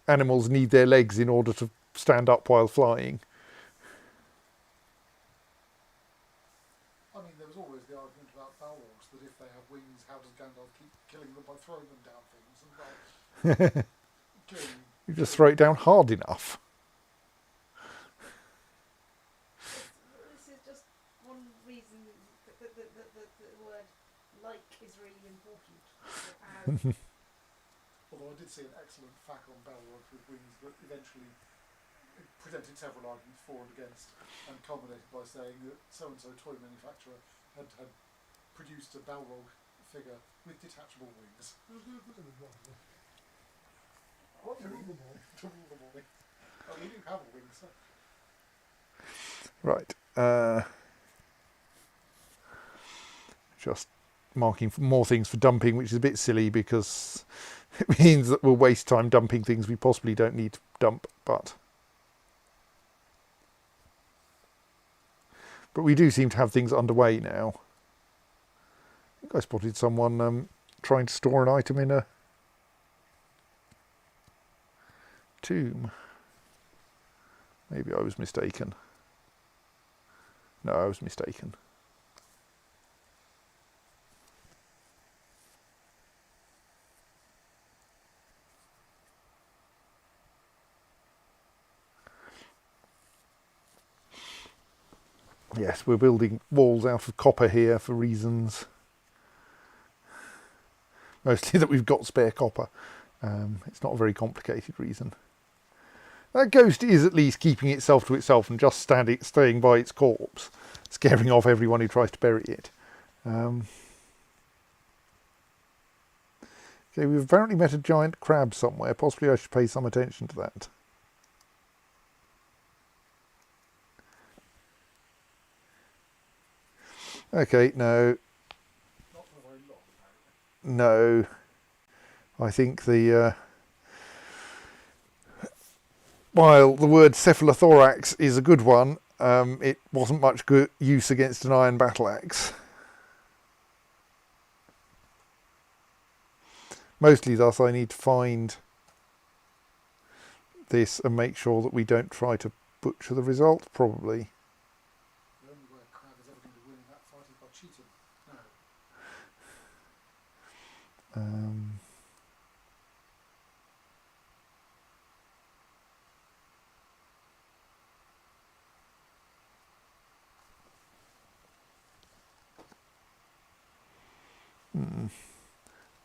animals need their legs in order to stand up while flying. I mean, there was always the argument about Balrogs that if they have wings, how does Gandalf keep killing them by throwing them down things? And You just throw it down hard enough. This is just one reason that the word like is really important. although I did see an excellent fact on Balrogs with wings that eventually presented several arguments for and against, and culminated by saying that so-and-so toy manufacturer had produced a Balrog figure with detachable wings. What to rule them all? To rule them all. Oh, we do have wings. So. Right. Just marking for more things for dumping, which is a bit silly because it means that we'll waste time dumping things we possibly don't need to dump, but we do seem to have things underway now. I think I spotted someone trying to store an item in a tomb. Maybe I was mistaken. No, I was mistaken. Yes, we're building walls out of copper here for reasons mostly that we've got spare copper. It's not a very complicated reason. That ghost is at least keeping itself to itself and just staying by its corpse, scaring off everyone who tries to bury it. Okay, we've apparently met a giant crab somewhere. Possibly I should pay some attention to that. Okay, no. Not for very long, apparently. No. I think the... while the word cephalothorax is a good one, it wasn't much good use against an iron battle axe. Mostly thus I need to find this and make sure that we don't try to butcher the result, probably. The only way a crab is ever going to win in that fight is by cheating. No.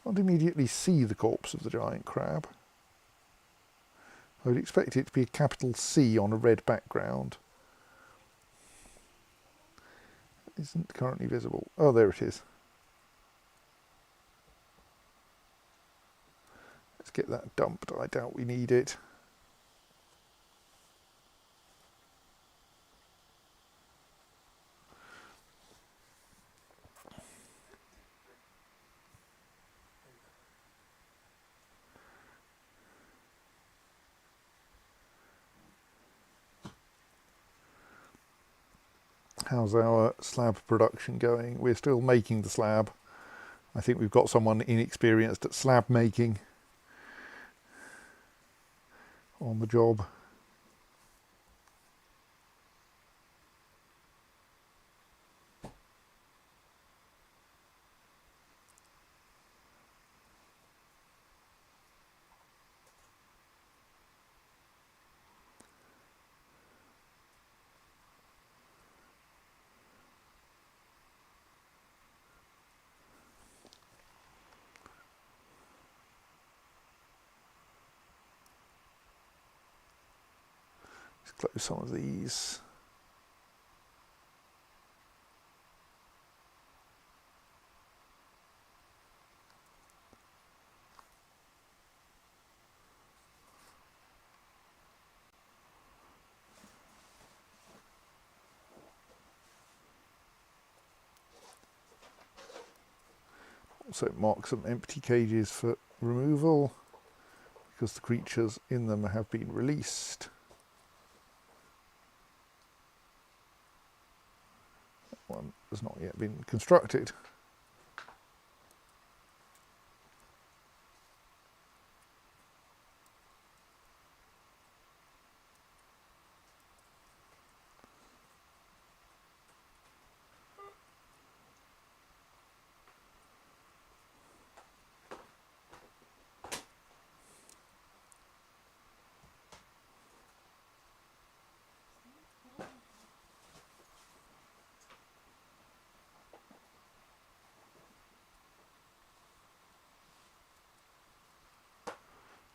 Can't immediately see the corpse of the giant crab. I would expect it to be a capital C on a red background. Isn't currently visible. Oh, there it is. Let's get that dumped. I doubt we need it. How's our slab production going? We're still making the slab. I think we've got someone inexperienced at slab making on the job. Let's close some of these. also mark some empty cages for removal because the creatures in them have been released. That one has not yet been constructed.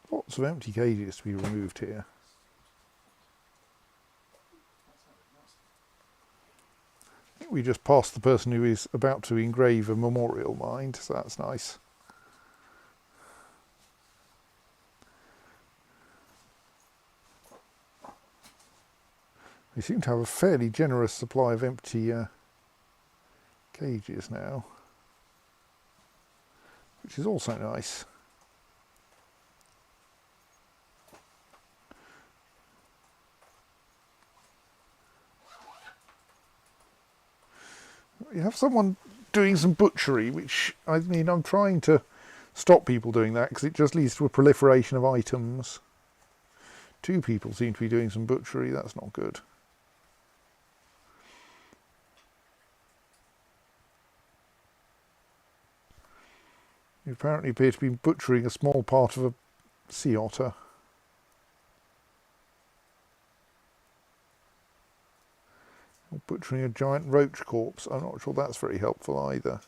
Lots of empty cages to be removed here. I think we just passed the person who is about to engrave a memorial mound, so that's nice. We seem to have a fairly generous supply of empty cages now, which is also nice. You have someone doing some butchery, which, I mean, I'm trying to stop people doing that because it just leads to a proliferation of items. 2 people seem to be doing some butchery, that's not good. You apparently appear to be butchering a small part of a sea otter. Or butchering a giant roach corpse. I'm not sure that's very helpful either.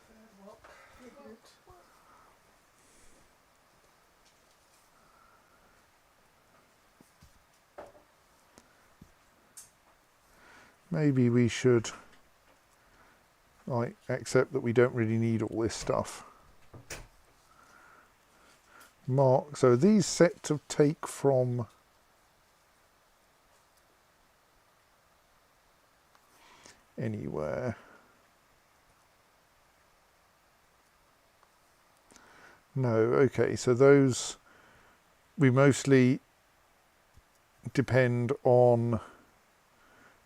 Maybe we should accept that we don't really need all this stuff. Mark, so these set to take from anywhere. No, okay, so those we mostly depend on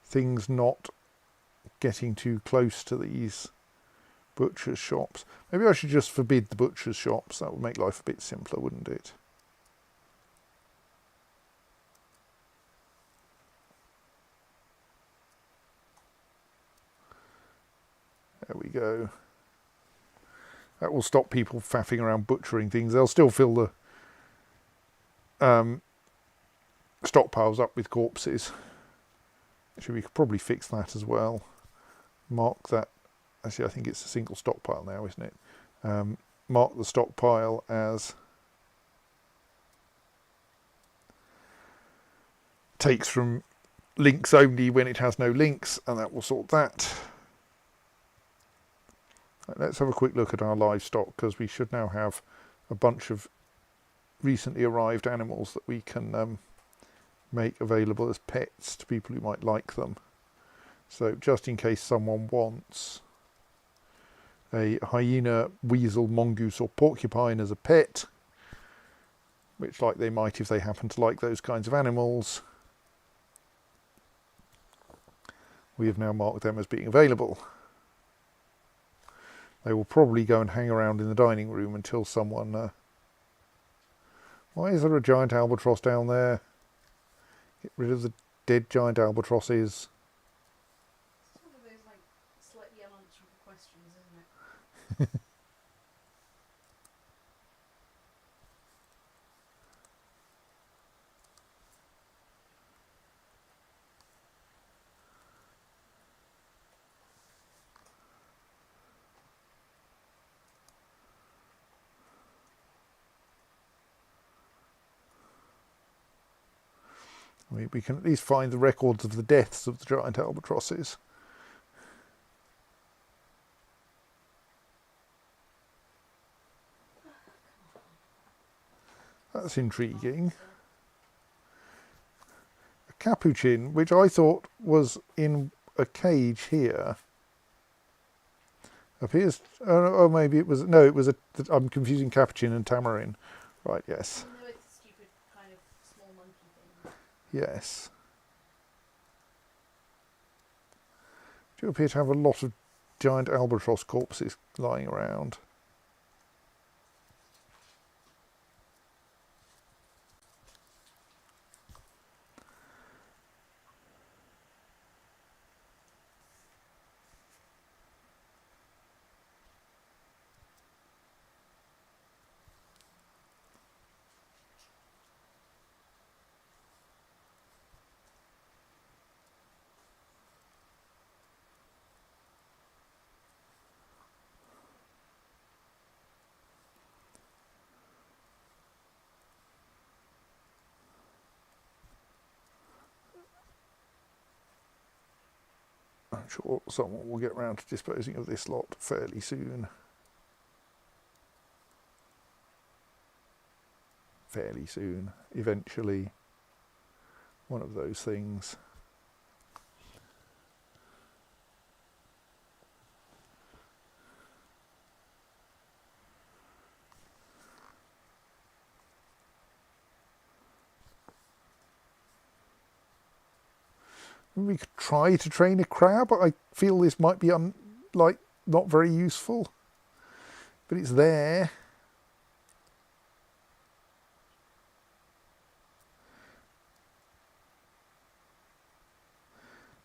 things not getting too close to these butcher's shops. Maybe I should just forbid the butcher's shops. That would make life a bit simpler, wouldn't it? There we go. That will stop people faffing around butchering things. They'll still fill the stockpiles up with corpses. Actually, we could probably fix that as well. Mark that. Actually, I think it's a single stockpile now, isn't it? Mark the stockpile as takes from links only when it has no links, and that will sort that. Let's have a quick look at our livestock, because we should now have a bunch of recently arrived animals that we can make available as pets to people who might like them. So just in case someone wants a hyena, weasel, mongoose or porcupine as a pet, which like they might if they happen to like those kinds of animals, we have now marked them as being available. They will probably go and hang around in the dining room until someone... Why is there a giant albatross down there? Get rid of the dead giant albatrosses. It's one of those like slightly unanswerable questions, isn't it? We can at least find the records of the deaths of the giant albatrosses. That's intriguing. A capuchin, which I thought was in a cage here, Appears. Oh, maybe it was. No, it was a. I'm confusing capuchin and tamarin. Right. Yes. No, it's a stupid kind of small monkey thing. Yes. Do appear to have a lot of giant albatross corpses lying around. I'm sure someone will get round to disposing of this lot fairly soon. Fairly soon, eventually. One of those things. We could try to train a crab. I feel this might be not very useful, but it's there.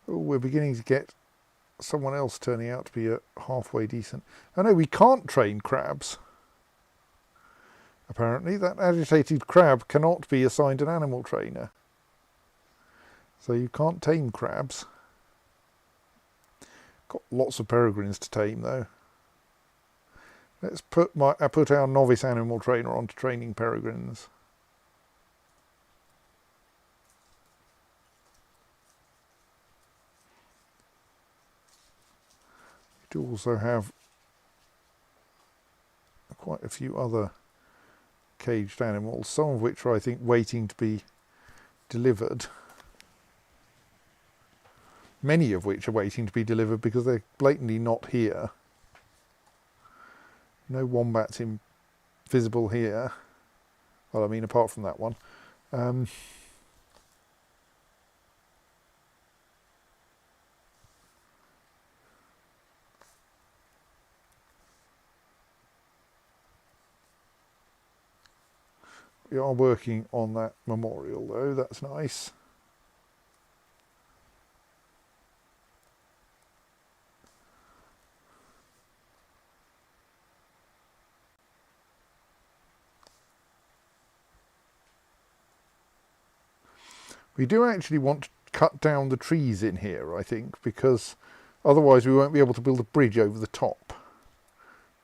Oh, we're beginning to get someone else turning out to be a halfway decent. Oh no, we can't train crabs. Apparently, that agitated crab cannot be assigned an animal trainer. So you can't tame crabs. Got lots of peregrines to tame though. Let's put our novice animal trainer on to training peregrines. We do also have quite a few other caged animals, some of which are, I think, waiting to be delivered. Many of which are waiting to be delivered because they're blatantly not here. No wombats visible here. Well, I mean, apart from that one. We are working on that memorial though, that's nice. We do actually want to cut down the trees in here, I think, because otherwise we won't be able to build a bridge over the top,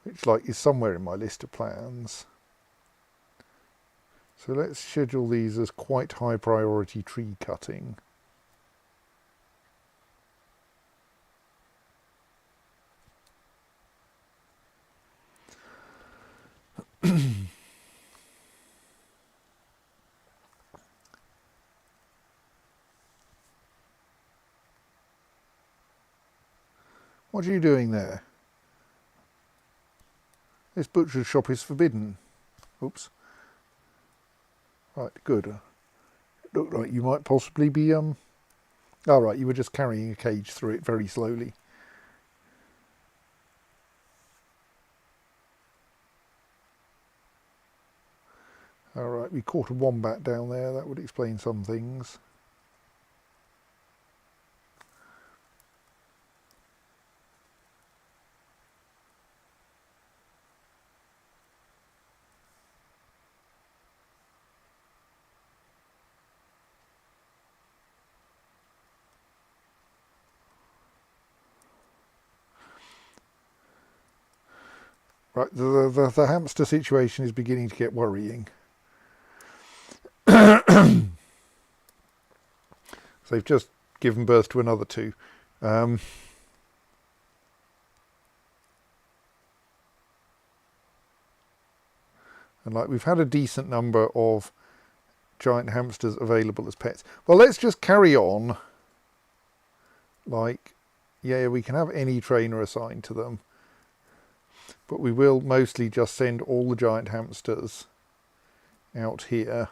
which is somewhere in my list of plans. So let's schedule these as quite high priority tree cutting. What are you doing there? This butcher's shop is forbidden. Oops. Right, good. Looked like you might possibly be, oh right, you were just carrying a cage through it very slowly. Alright, we caught a wombat down there, that would explain some things. Right, the hamster situation is beginning to get worrying. So they've just given birth to another two. And we've had a decent number of giant hamsters available as pets. Well, let's just carry on. Yeah, we can have any trainer assigned to them. but we will mostly just send all the giant hamsters out here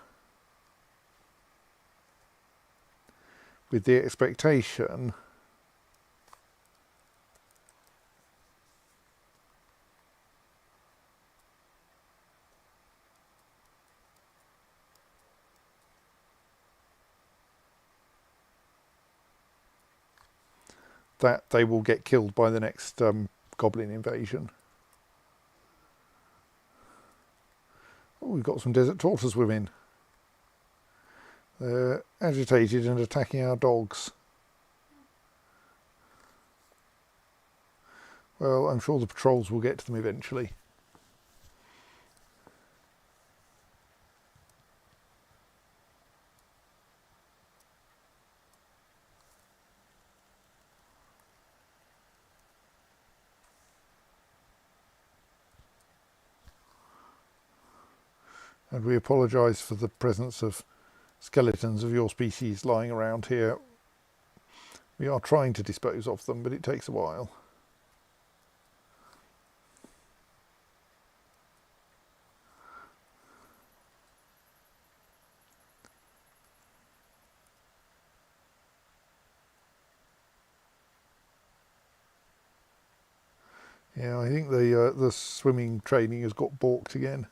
with the expectation that they will get killed by the next goblin invasion. Oh, we've got some desert tortoise women. They're agitated and attacking our dogs. Well, I'm sure the patrols will get to them eventually. And we apologise for the presence of skeletons of your species lying around here. We are trying to dispose of them, but it takes a while. Yeah, I think the swimming training has got balked again.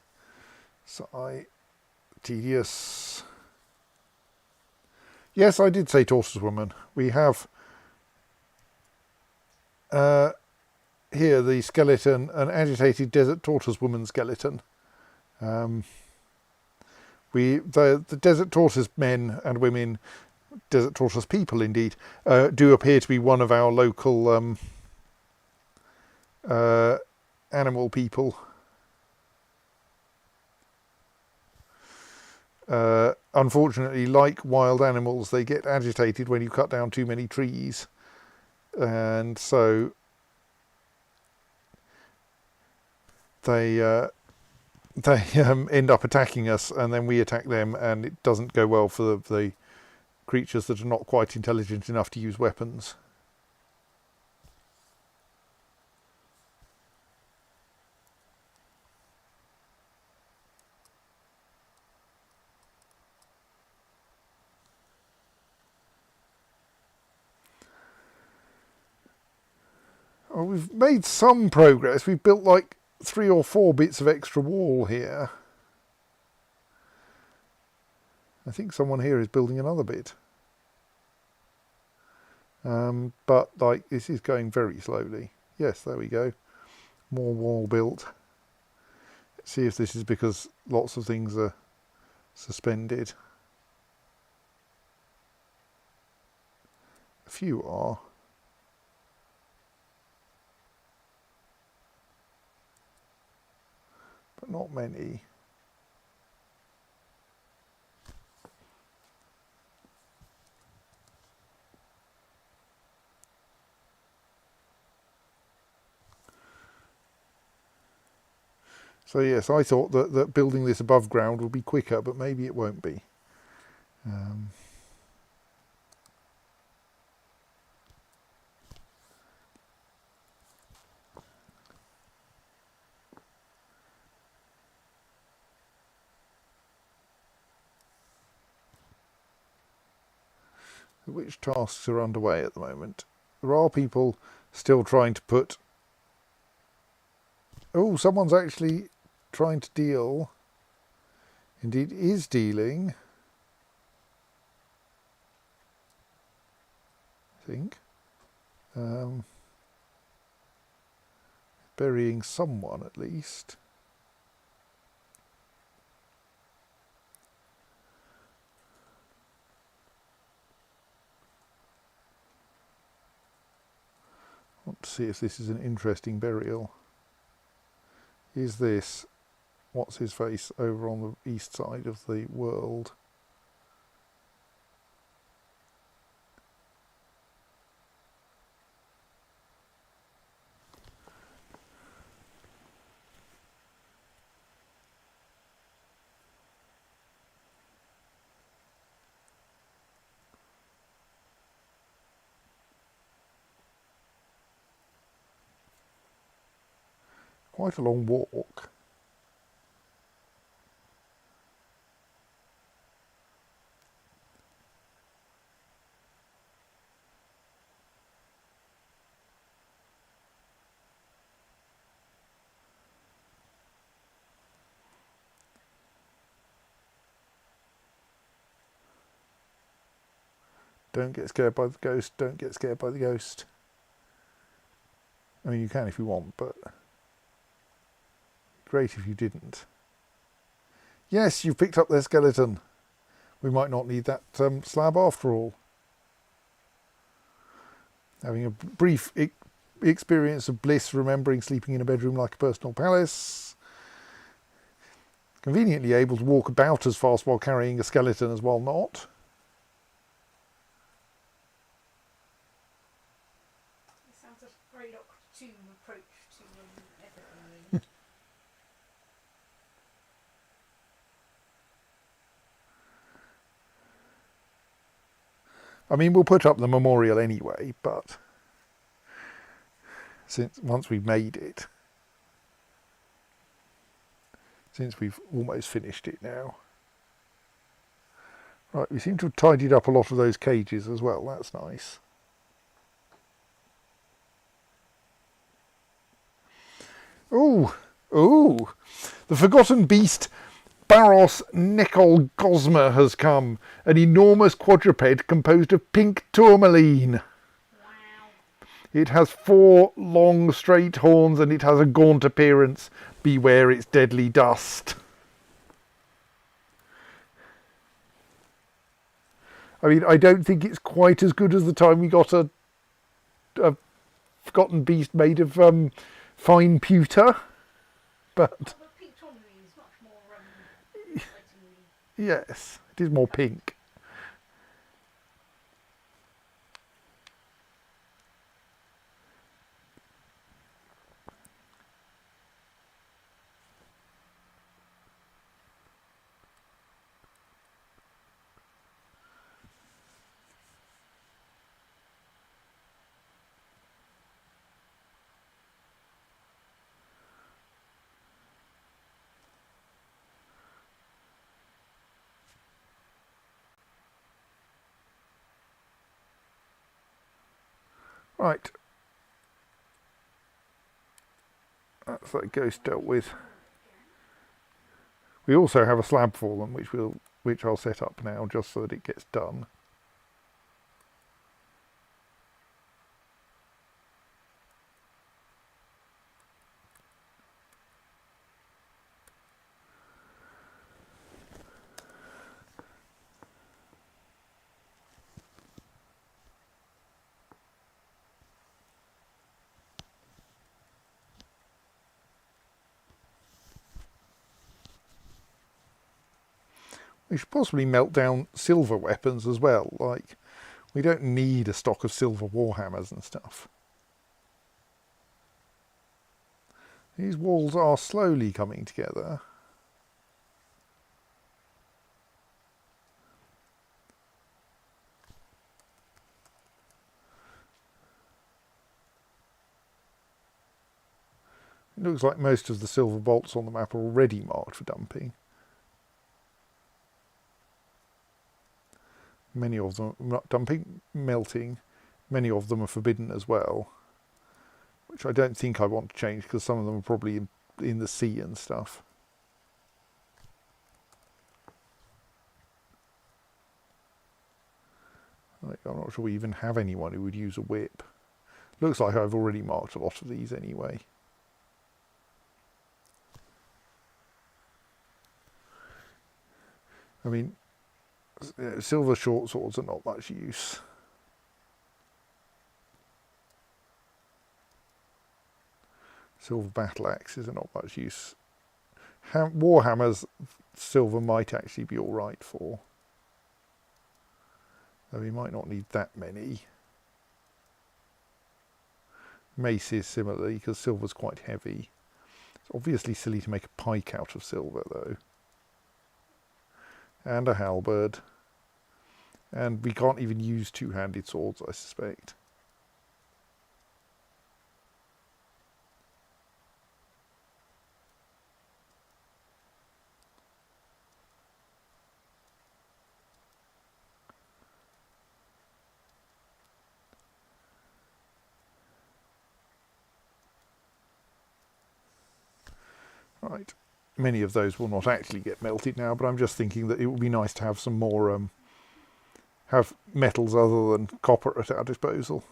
Tedious. Yes, I did say tortoise woman. We have here the skeleton, an agitated desert tortoise woman skeleton. The desert tortoise men and women, desert tortoise people indeed, do appear to be one of our local animal people. Unfortunately, like wild animals, they get agitated when you cut down too many trees, and so they end up attacking us, and then we attack them, and it doesn't go well for the creatures that are not quite intelligent enough to use weapons. Oh, we've made some progress. We've built like 3 or 4 bits of extra wall here. I think someone here is building another bit. But like this is going very slowly. Yes, there we go. More wall built. Let's see if this is because lots of things are suspended. A few are. But not many. So yes, I thought that building this above ground would be quicker, but maybe it won't be. Which tasks are underway at the moment? There are people still trying to put... Oh, someone's actually trying to deal. Indeed, is dealing. I think. Burying someone at least. I want to see if this is an interesting burial. Is this, what's his face, over on the east side of the world? quite a long walk. Don't get scared by the ghost, don't get scared by the ghost. I mean, you can if you want, but great if you didn't. Yes, you've picked up their skeleton. We might not need that slab after all. Having a brief experience of bliss, remembering sleeping in a bedroom like a personal palace. Conveniently able to walk about as fast while carrying a skeleton as well not. Sounds a very Doctor Who approach to everything, really. I mean, we'll put up the memorial anyway, but once we've made it, since we've almost finished it now. Right, we seem to have tidied up a lot of those cages as well. That's nice. Ooh, ooh, the forgotten beast Baros Nekolgosma has come, an enormous quadruped composed of pink tourmaline. Wow. It has 4 long straight horns and it has a gaunt appearance. Beware its deadly dust. I mean, I don't think it's quite as good as the time we got a forgotten beast made of fine pewter, but But pink tourmaline is much more exciting. yes, it is more pink. Right. That's that ghost dealt with. We also have a slab for them, which I'll set up now just so that it gets done. We should possibly melt down silver weapons as well. Like, we don't need a stock of silver warhammers and stuff. These walls are slowly coming together. It looks like most of the silver bolts on the map are already marked for dumping. Many of them are not dumping, melting. Many of them are forbidden as well, which I don't think I want to change because some of them are probably in the sea and stuff. Like, I'm not sure we even have anyone who would use a whip. Looks like I've already marked a lot of these anyway. I mean, silver short swords are not much use. Silver battle axes are not much use. Warhammers, silver might actually be alright for. Though we might not need that many. Maces similarly, because silver's quite heavy. It's obviously silly to make a pike out of silver though. And a halberd. And we can't even use two-handed swords, I suspect. Right. Many of those will not actually get melted now, but I'm just thinking that it would be nice to have some more, have metals other than copper at our disposal.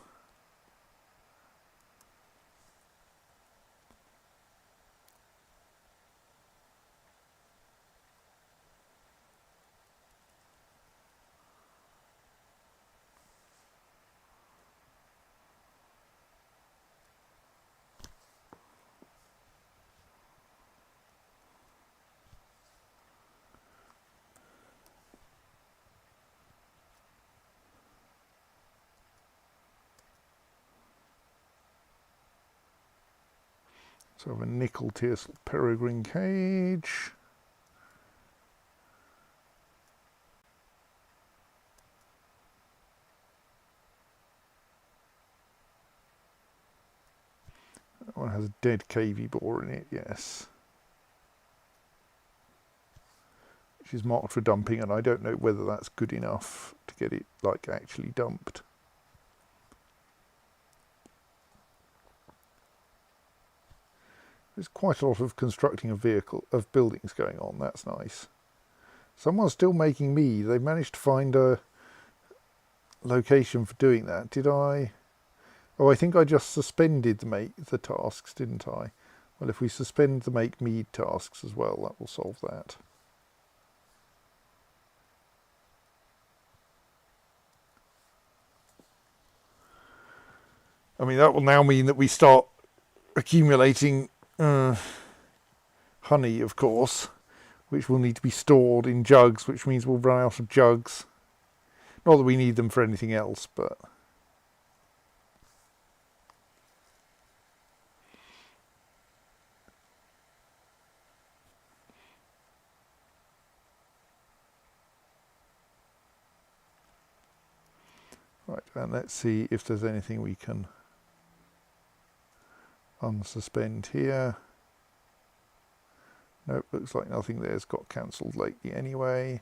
So I have a nickel tiercel peregrine cage. That one has a dead KV bore in it, yes. Which is marked for dumping, and I don't know whether that's good enough to get it like actually dumped. There's quite a lot of constructing of buildings going on. That's nice. Someone's still making mead. They managed to find a location for doing that. Did I? Oh, I think I just suspended the tasks, didn't I? Well, if we suspend the make mead tasks as well, that will solve that. I mean, that will now mean that we start accumulating honey, of course, which will need to be stored in jugs, which means we'll run out of jugs. Not that we need them for anything else, but... Right, and let's see if there's anything we can unsuspend here. Nope, looks like nothing there's got cancelled lately anyway.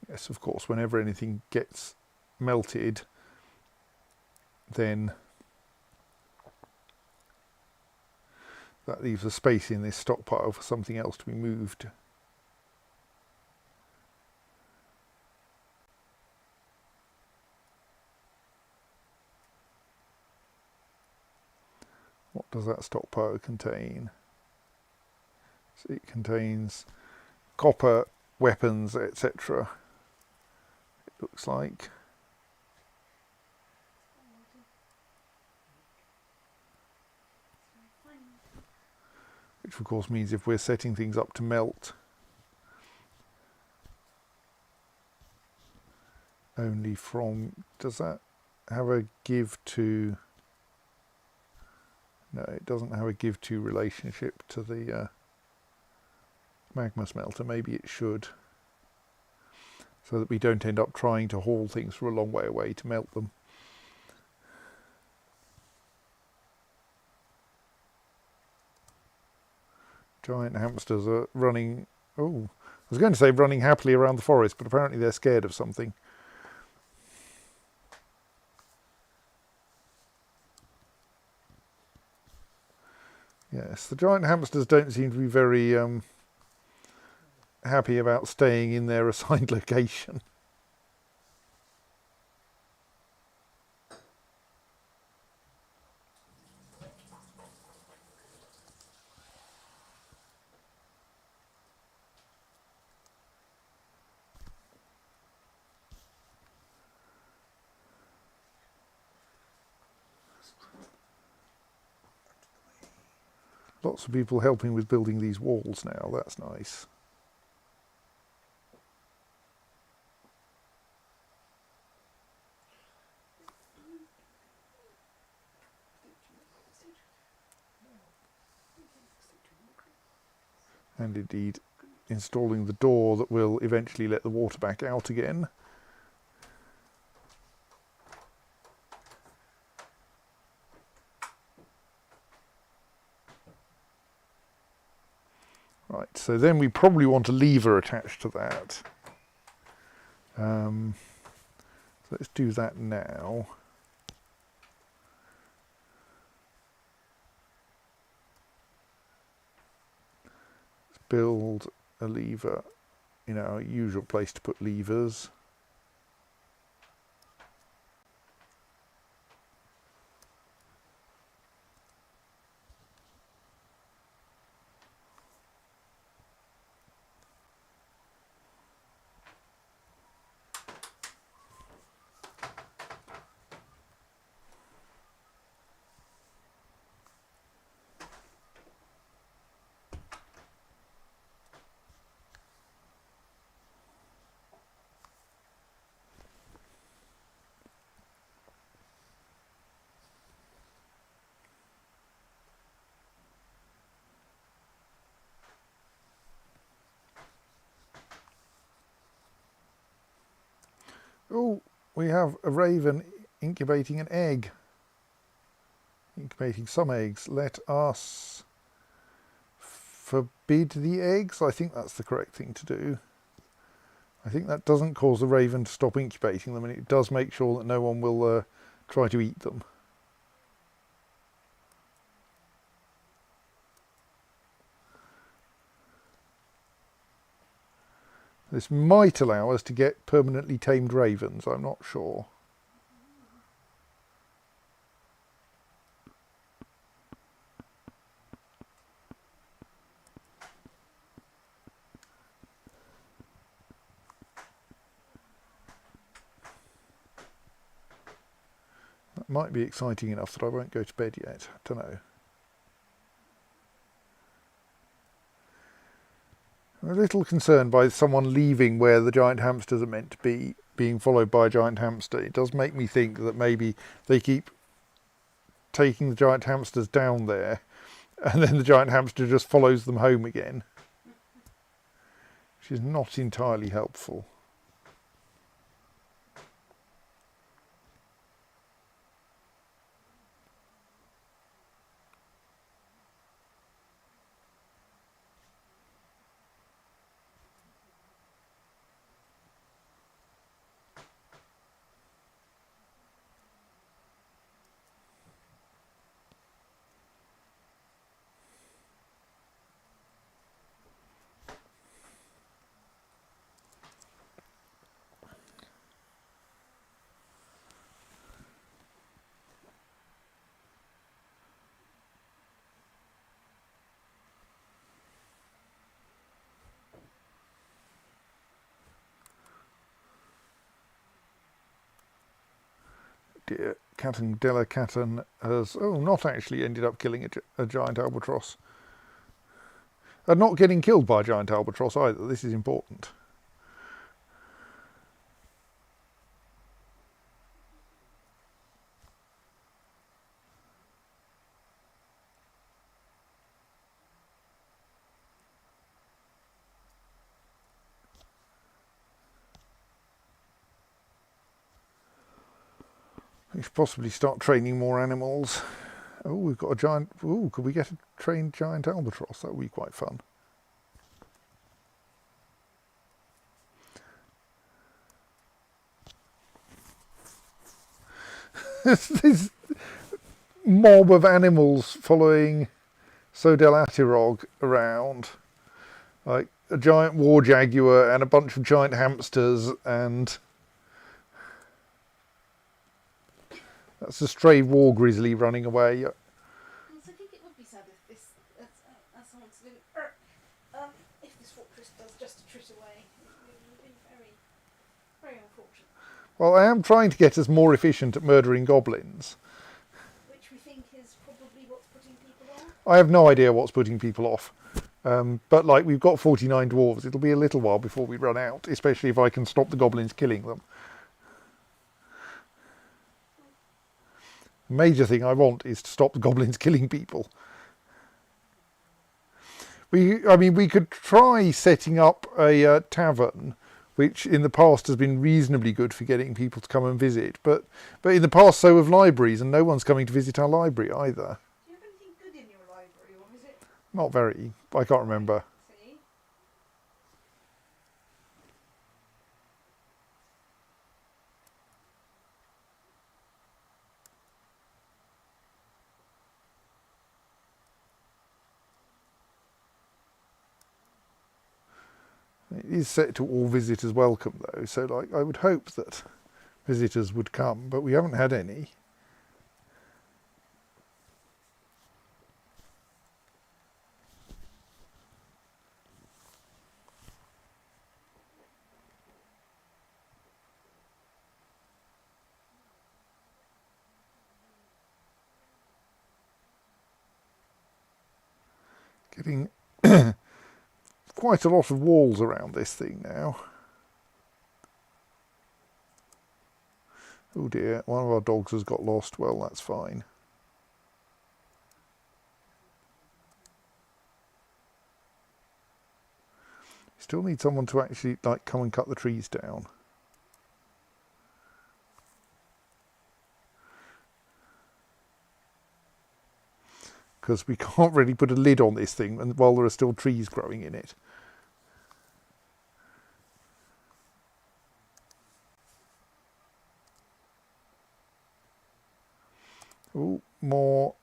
Yes, of course, whenever anything gets melted, then that leaves a space in this stockpile for something else to be moved. What does that stockpile contain? So it contains copper, weapons, etc. It looks like. Which of course means if we're setting things up to melt only from, does that have a give to, no, it doesn't have a give to relationship to the magma smelter. Maybe it should, so that we don't end up trying to haul things from a long way away to melt them. Giant hamsters are running, oh, I was going to say running happily around the forest, but apparently they're scared of something. Yes, the giant hamsters don't seem to be very happy about staying in their assigned location. Lots of people helping with building these walls now, that's nice. And indeed installing the door that will eventually let the water back out again. Right, so then we probably want a lever attached to that. So let's do that now. Let's build a lever in our usual place to put levers. Oh, we have a raven incubating an egg. Incubating some eggs. Let us forbid the eggs. I think that's the correct thing to do. I think that doesn't cause the raven to stop incubating them, and it does make sure that no one will try to eat them. This might allow us to get permanently tamed ravens, I'm not sure. That might be exciting enough that I won't go to bed yet, I don't know. I'm a little concerned by someone leaving where the giant hamsters are meant to be, being followed by a giant hamster. It does make me think that maybe they keep taking the giant hamsters down there, and then the giant hamster just follows them home again, which is not entirely helpful. Dear Catan Della Catan has not actually ended up killing a giant albatross. And not getting killed by a giant albatross either. This is important. We should possibly start training more animals. Oh, we've got a giant... Oh, could we get a trained giant albatross? That would be quite fun. This mob of animals following Sodelatirog around. Like a giant war jaguar and a bunch of giant hamsters, and... That's a stray war grizzly running away. I think it would be sad if this, as someone said, if this fortress does just a trit away. It would be very, very unfortunate. Well, I am trying to get us more efficient at murdering goblins. Which we think is probably what's putting people off. I have no idea what's putting people off. But like, we've got 49 dwarves. It'll be a little while before we run out, especially if I can stop the goblins killing them. The major thing I want is to stop the goblins killing people. We could try setting up a tavern, which in the past has been reasonably good for getting people to come and visit. But in the past, so have libraries, and no one's coming to visit our library either. Do you have anything good in your library, or is it? Not very. I can't remember. See? It is set to all visitors welcome though, so like I would hope that visitors would come, but we haven't had any. Getting quite a lot of walls around this thing now. Oh dear, one of our dogs has got lost. Well, that's fine. Still need someone to actually like come and cut the trees down. Because we can't really put a lid on this thing while there are still trees growing in it. Oh, more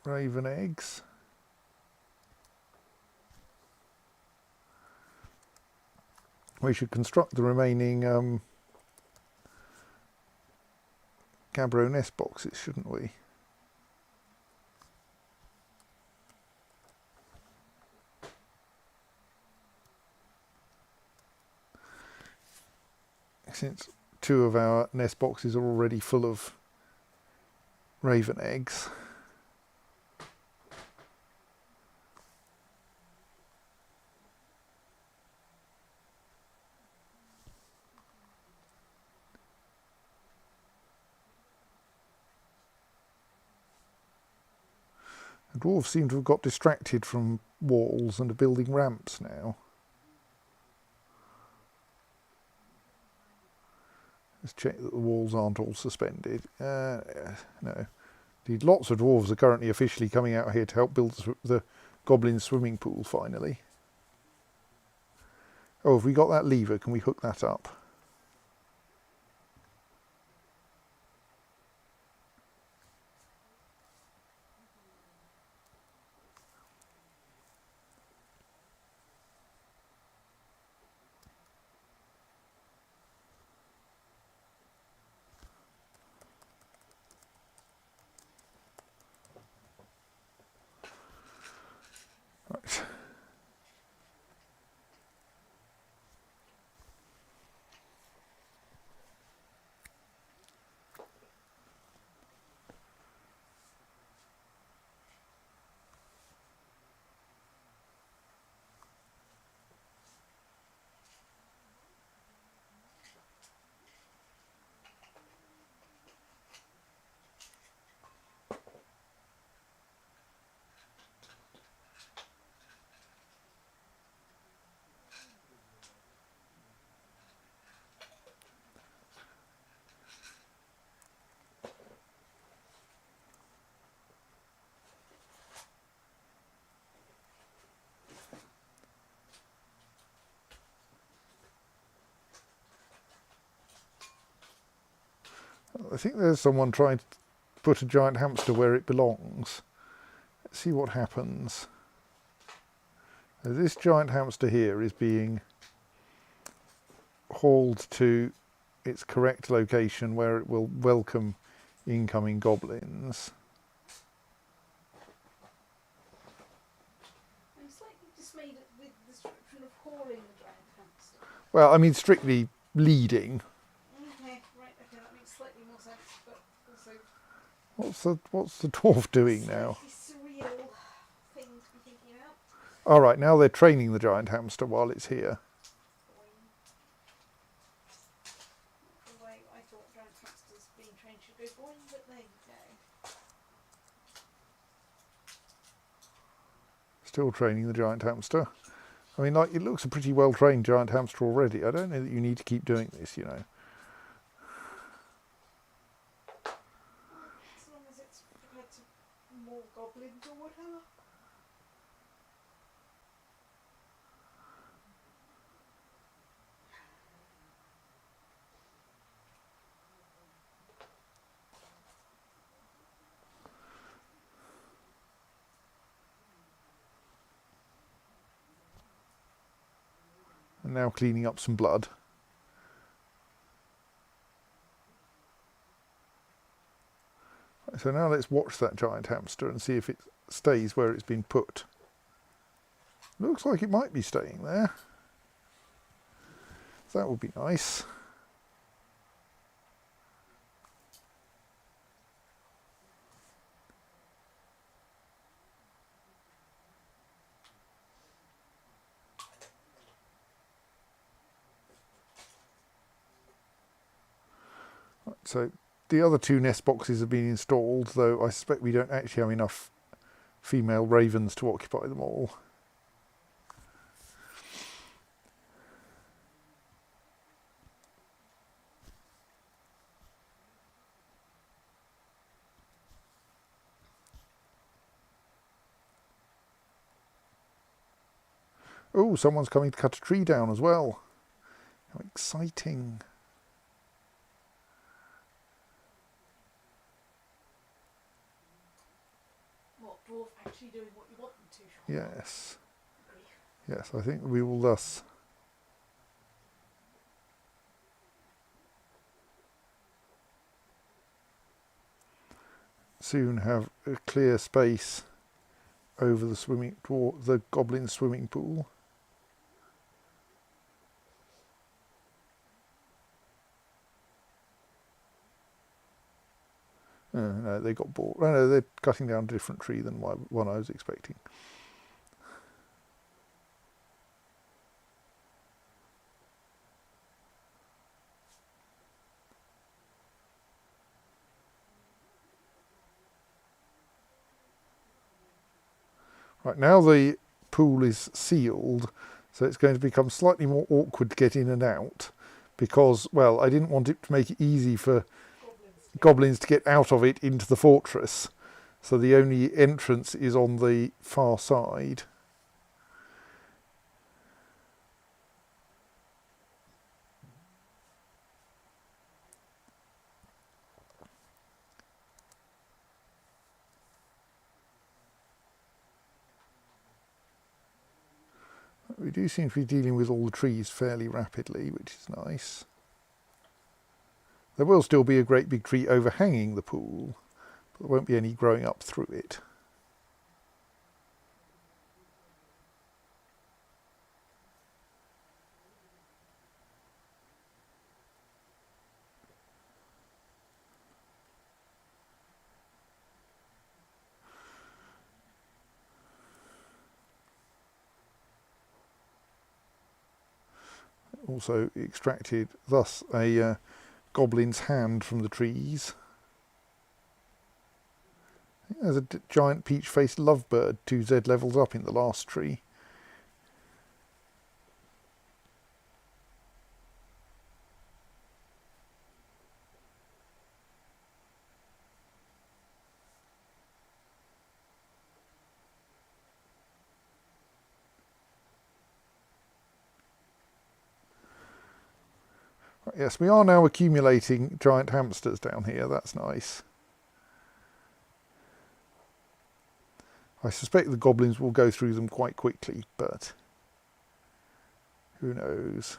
raven eggs. We should construct the remaining Gabbro nest boxes, shouldn't we? Since 2 of our nest boxes are already full of raven eggs. The dwarves seem to have got distracted from walls and are building ramps now. Let's check that the walls aren't all suspended. No. Indeed, lots of dwarves are currently officially coming out here to help build the goblin swimming pool finally. Oh, have we got that lever? Can we hook that up? Right. I think there's someone trying to put a giant hamster where it belongs. Let's see what happens. So this giant hamster here is being hauled to its correct location where it will welcome incoming goblins. I'm slightly dismayed at the description of hauling the giant hamster. Well, I mean strictly leading. Okay, right, okay, that makes slightly more sense, but also What's the dwarf doing now? slightly surreal thing to be thinking about. All right, now they're training the giant hamster while it's here. Boing. The way I thought giant hamsters being trained should go boing, but there you go. Still training the giant hamster. I mean, like, it looks a pretty well-trained giant hamster already. I don't know that you need to keep doing this, you know. As long as it's prepared to more goblins or whatever. And now cleaning up some blood. So now let's watch that giant hamster and see if it stays where it's been put. Looks like it might be staying there. So that would be nice. Right, so the other 2 nest boxes have been installed, though I suspect we don't actually have enough female ravens to occupy them all. Oh, someone's coming to cut a tree down as well. How exciting. What, dwarf actually doing what you want them to, Sean? Yes. Yes, I think we will thus soon have a clear space over the goblin swimming pool. Oh, no, they got bored. Oh, no, they're cutting down a different tree than one I was expecting. Right, now the pool is sealed, so it's going to become slightly more awkward to get in and out because, well, I didn't want it to make it easy for goblins to get out of it into the fortress. So the only entrance is on the far side. We do seem to be dealing with all the trees fairly rapidly, which is nice. There will still be a great big tree overhanging the pool, but there won't be any growing up through it. Also extracted thus a goblin's hand from the trees. There's a giant peach-faced lovebird 2Z levels up in the last tree. Yes, we are now accumulating giant hamsters down here. That's nice. I suspect the goblins will go through them quite quickly, but who knows?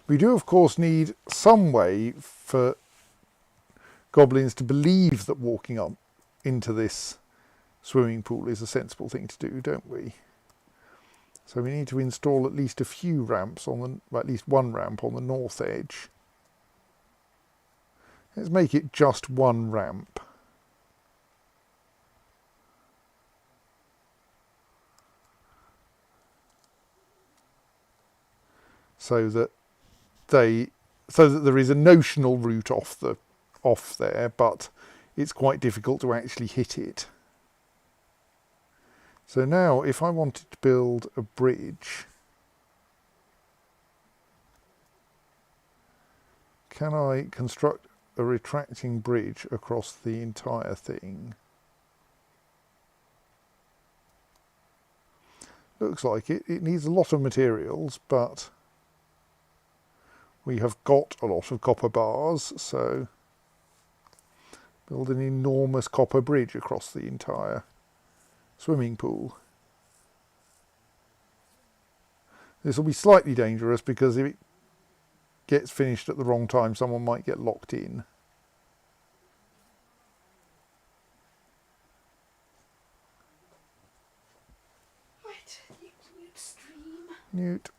We do, of course, need some way for goblins to believe that walking up into this swimming pool is a sensible thing to do, don't we? So we need to install at least a few ramps on the, well, at least one ramp on the north edge. Let's make it just one ramp. So that there is a notional route off there, but it's quite difficult to actually hit it. So now if I wanted to build a bridge, can I construct a retracting bridge across the entire thing. Looks like it. It needs a lot of materials, but we have got a lot of copper bars, so build an enormous copper bridge across the entire swimming pool. This will be slightly dangerous because if it gets finished at the wrong time, someone might get locked in. Right, Newt stream. Newt.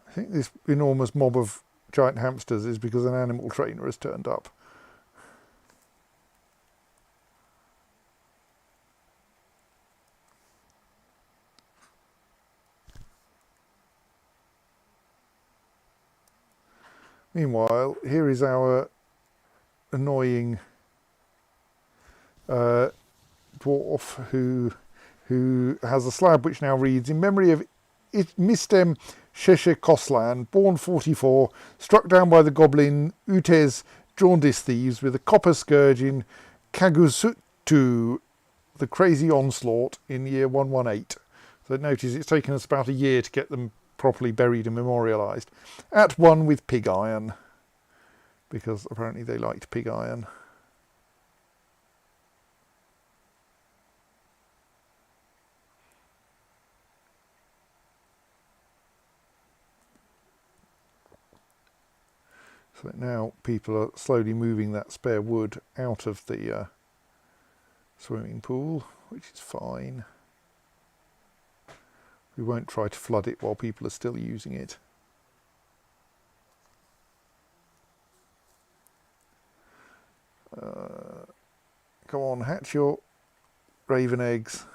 I think this enormous mob of giant hamsters is because an animal trainer has turned up. Meanwhile, here is our annoying dwarf who has a slab which now reads, in memory of Mistem Sheshe Koslan, born 44, struck down by the goblin Utes jaundice thieves with a copper scourge in Kagusutu, the crazy onslaught in year 118. So notice it's taken us about a year to get them properly buried and memorialised. At one with pig iron, because apparently they liked pig iron. So now people are slowly moving that spare wood out of the swimming pool, which is fine. We won't try to flood it while people are still using it. Come on, hatch your raven eggs.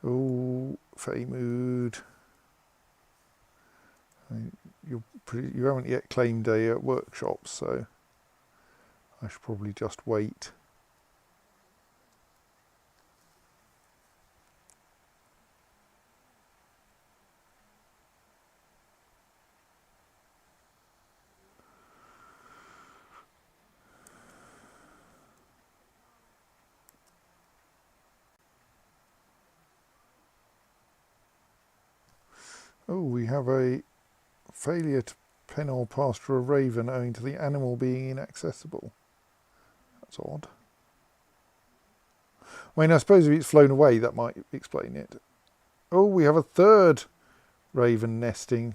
Oh, Fey mood. You haven't yet claimed a workshop, so I should probably just wait. Oh, we have a failure to pen or pasture a raven owing to the animal being inaccessible. That's odd. I mean, I suppose if it's flown away, that might explain it. Oh, we have a third raven nesting.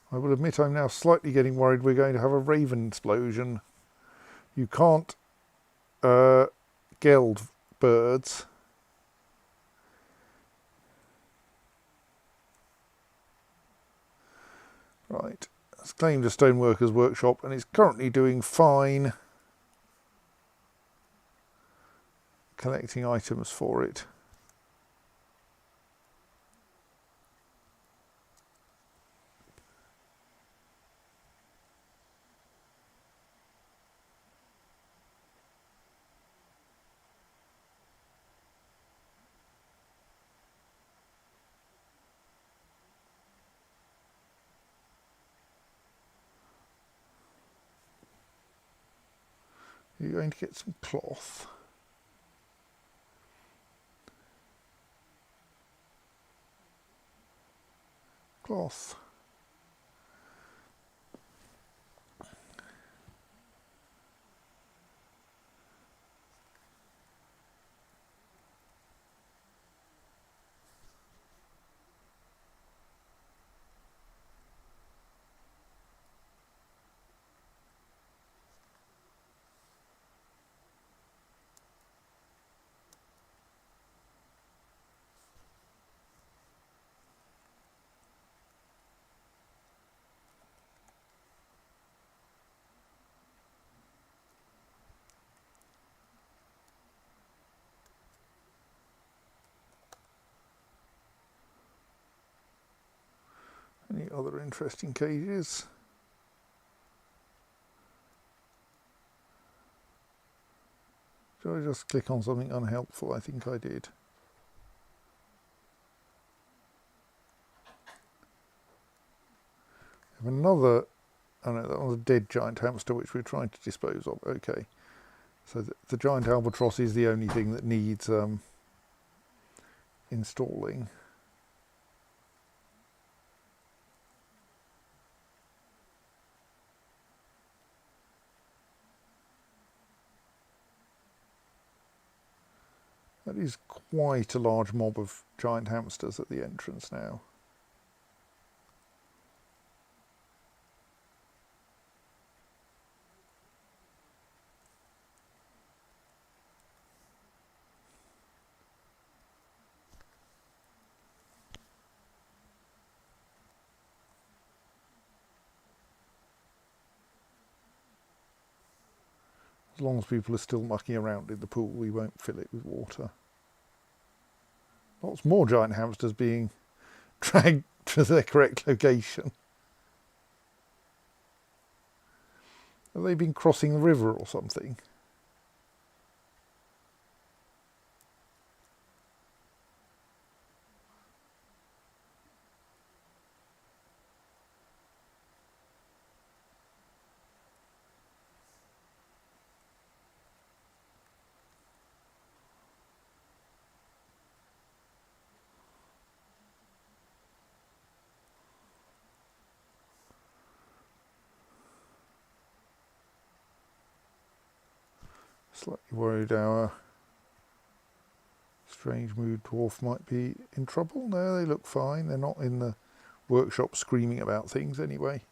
I will admit I'm now slightly getting worried we're going to have a raven explosion. You can't geld birds. Right, it's claimed a stoneworker's workshop and it's currently doing fine collecting items for it. You're going to get some cloth. Cloth. Any other interesting cages? Should I just click on something unhelpful? I think I did. I have another, oh no, that was a dead giant hamster which we're trying to dispose of. Okay, so the giant albatross is the only thing that needs installing. That is quite a large mob of giant hamsters at the entrance now. As long as people are still mucking around in the pool, we won't fill it with water. Lots more giant hamsters being dragged to their correct location. Have they been crossing the river or something? Slightly worried our strange mood dwarf might be in trouble. No, they look fine. They're not in the workshop screaming about things anyway.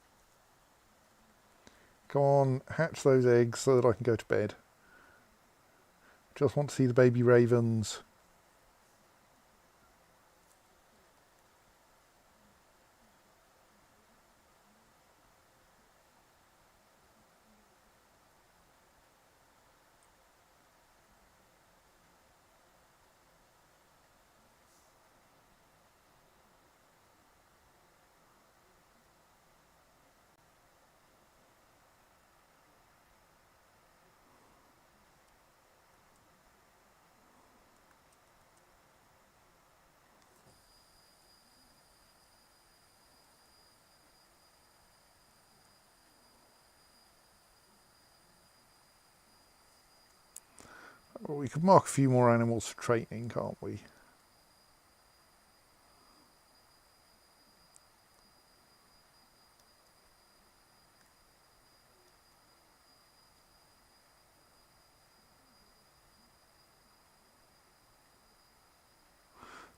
Come on, hatch those eggs so that I can go to bed. Just want to see the baby ravens. Well, we could mark a few more animals for training, can't we?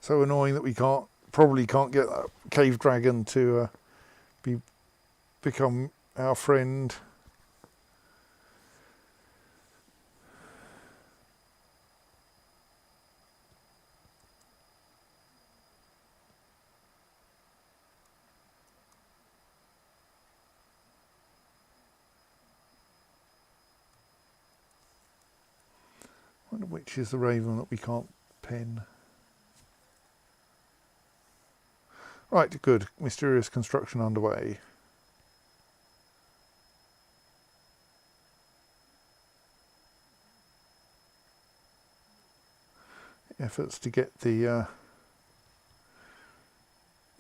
So annoying that we probably can't get that cave dragon to become our friend. I wonder which is the raven that we can't pen. Right, good. Mysterious construction underway. Efforts to get the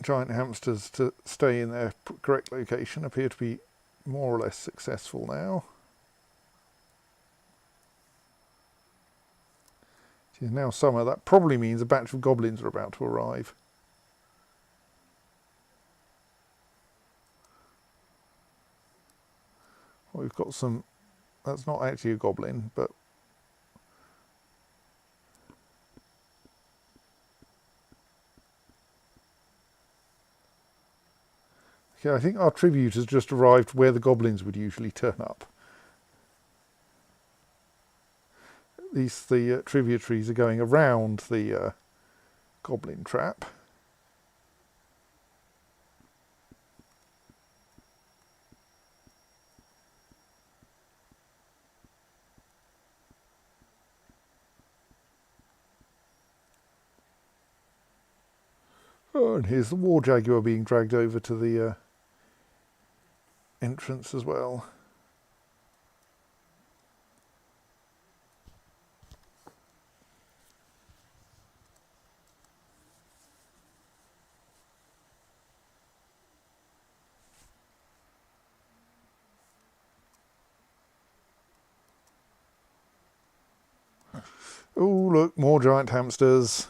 giant hamsters to stay in their correct location appear to be more or less successful now. It is now summer. That probably means a batch of goblins are about to arrive. Well, we've got some, that's not actually a goblin, but okay, I think our tribute has just arrived where the goblins would usually turn up. The tributaries are going around the goblin trap. Oh, and here's the war jaguar being dragged over to the entrance as well. Oh, look, more giant hamsters.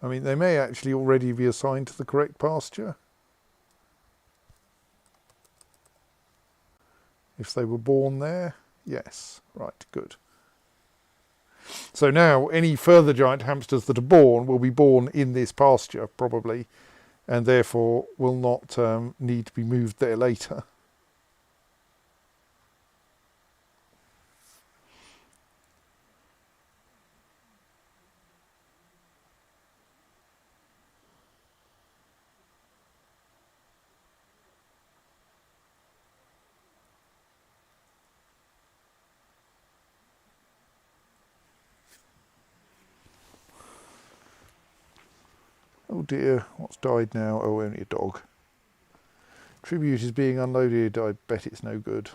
I mean, they may actually already be assigned to the correct pasture. If they were born there, yes. Right, good. So now any further giant hamsters that are born will be born in this pasture, probably, and therefore will not need to be moved there later. Oh dear, what's died now? Oh, only a dog. Tribute is being unloaded. I bet it's no good.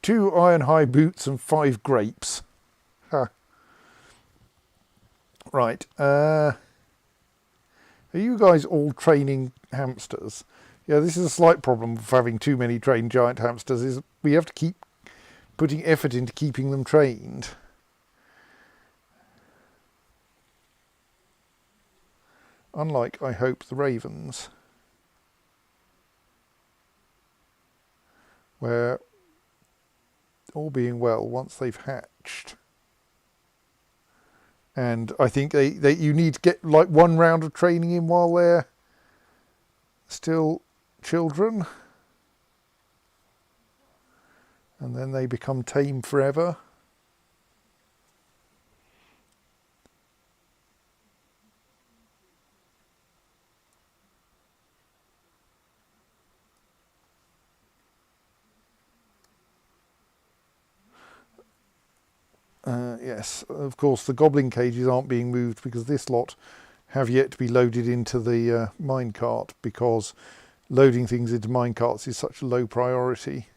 Two iron high boots and 5 grapes. Huh. Right. Are you guys all training hamsters? Yeah, this is a slight problem of having too many trained giant hamsters, is we have to keep putting effort into keeping them trained. Unlike, I hope, the ravens, where, all being well, once they've hatched, and I think they you need to get like 1 round of training in while they're still children, and then they become tame forever. Yes, of course the goblin cages aren't being moved because this lot have yet to be loaded into the minecart, because loading things into minecarts is such a low priority.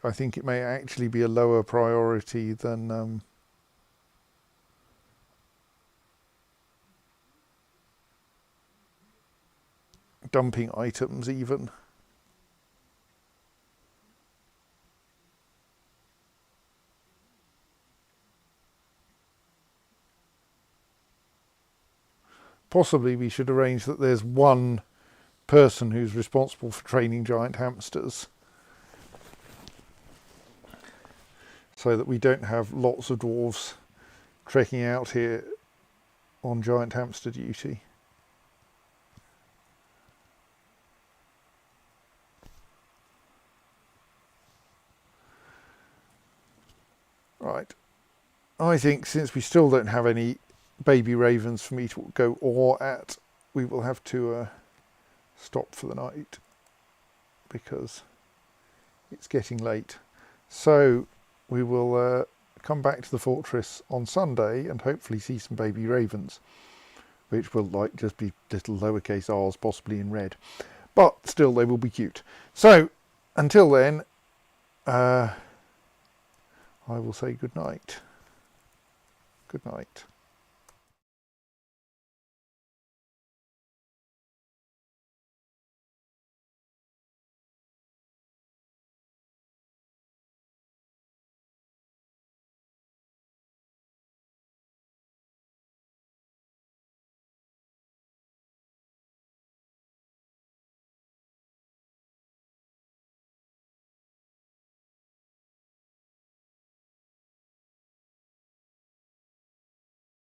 I think it may actually be a lower priority than dumping items even. Possibly we should arrange that there's one person who's responsible for training giant hamsters, so that we don't have lots of dwarves trekking out here on giant hamster duty. Right, I think since we still don't have any baby ravens for me to go or at, we will have to stop for the night because it's getting late. So we will come back to the fortress on Sunday and hopefully see some baby ravens, which will like just be little lowercase r's, possibly in red, but still they will be cute. So until then, I will say good night. Good night.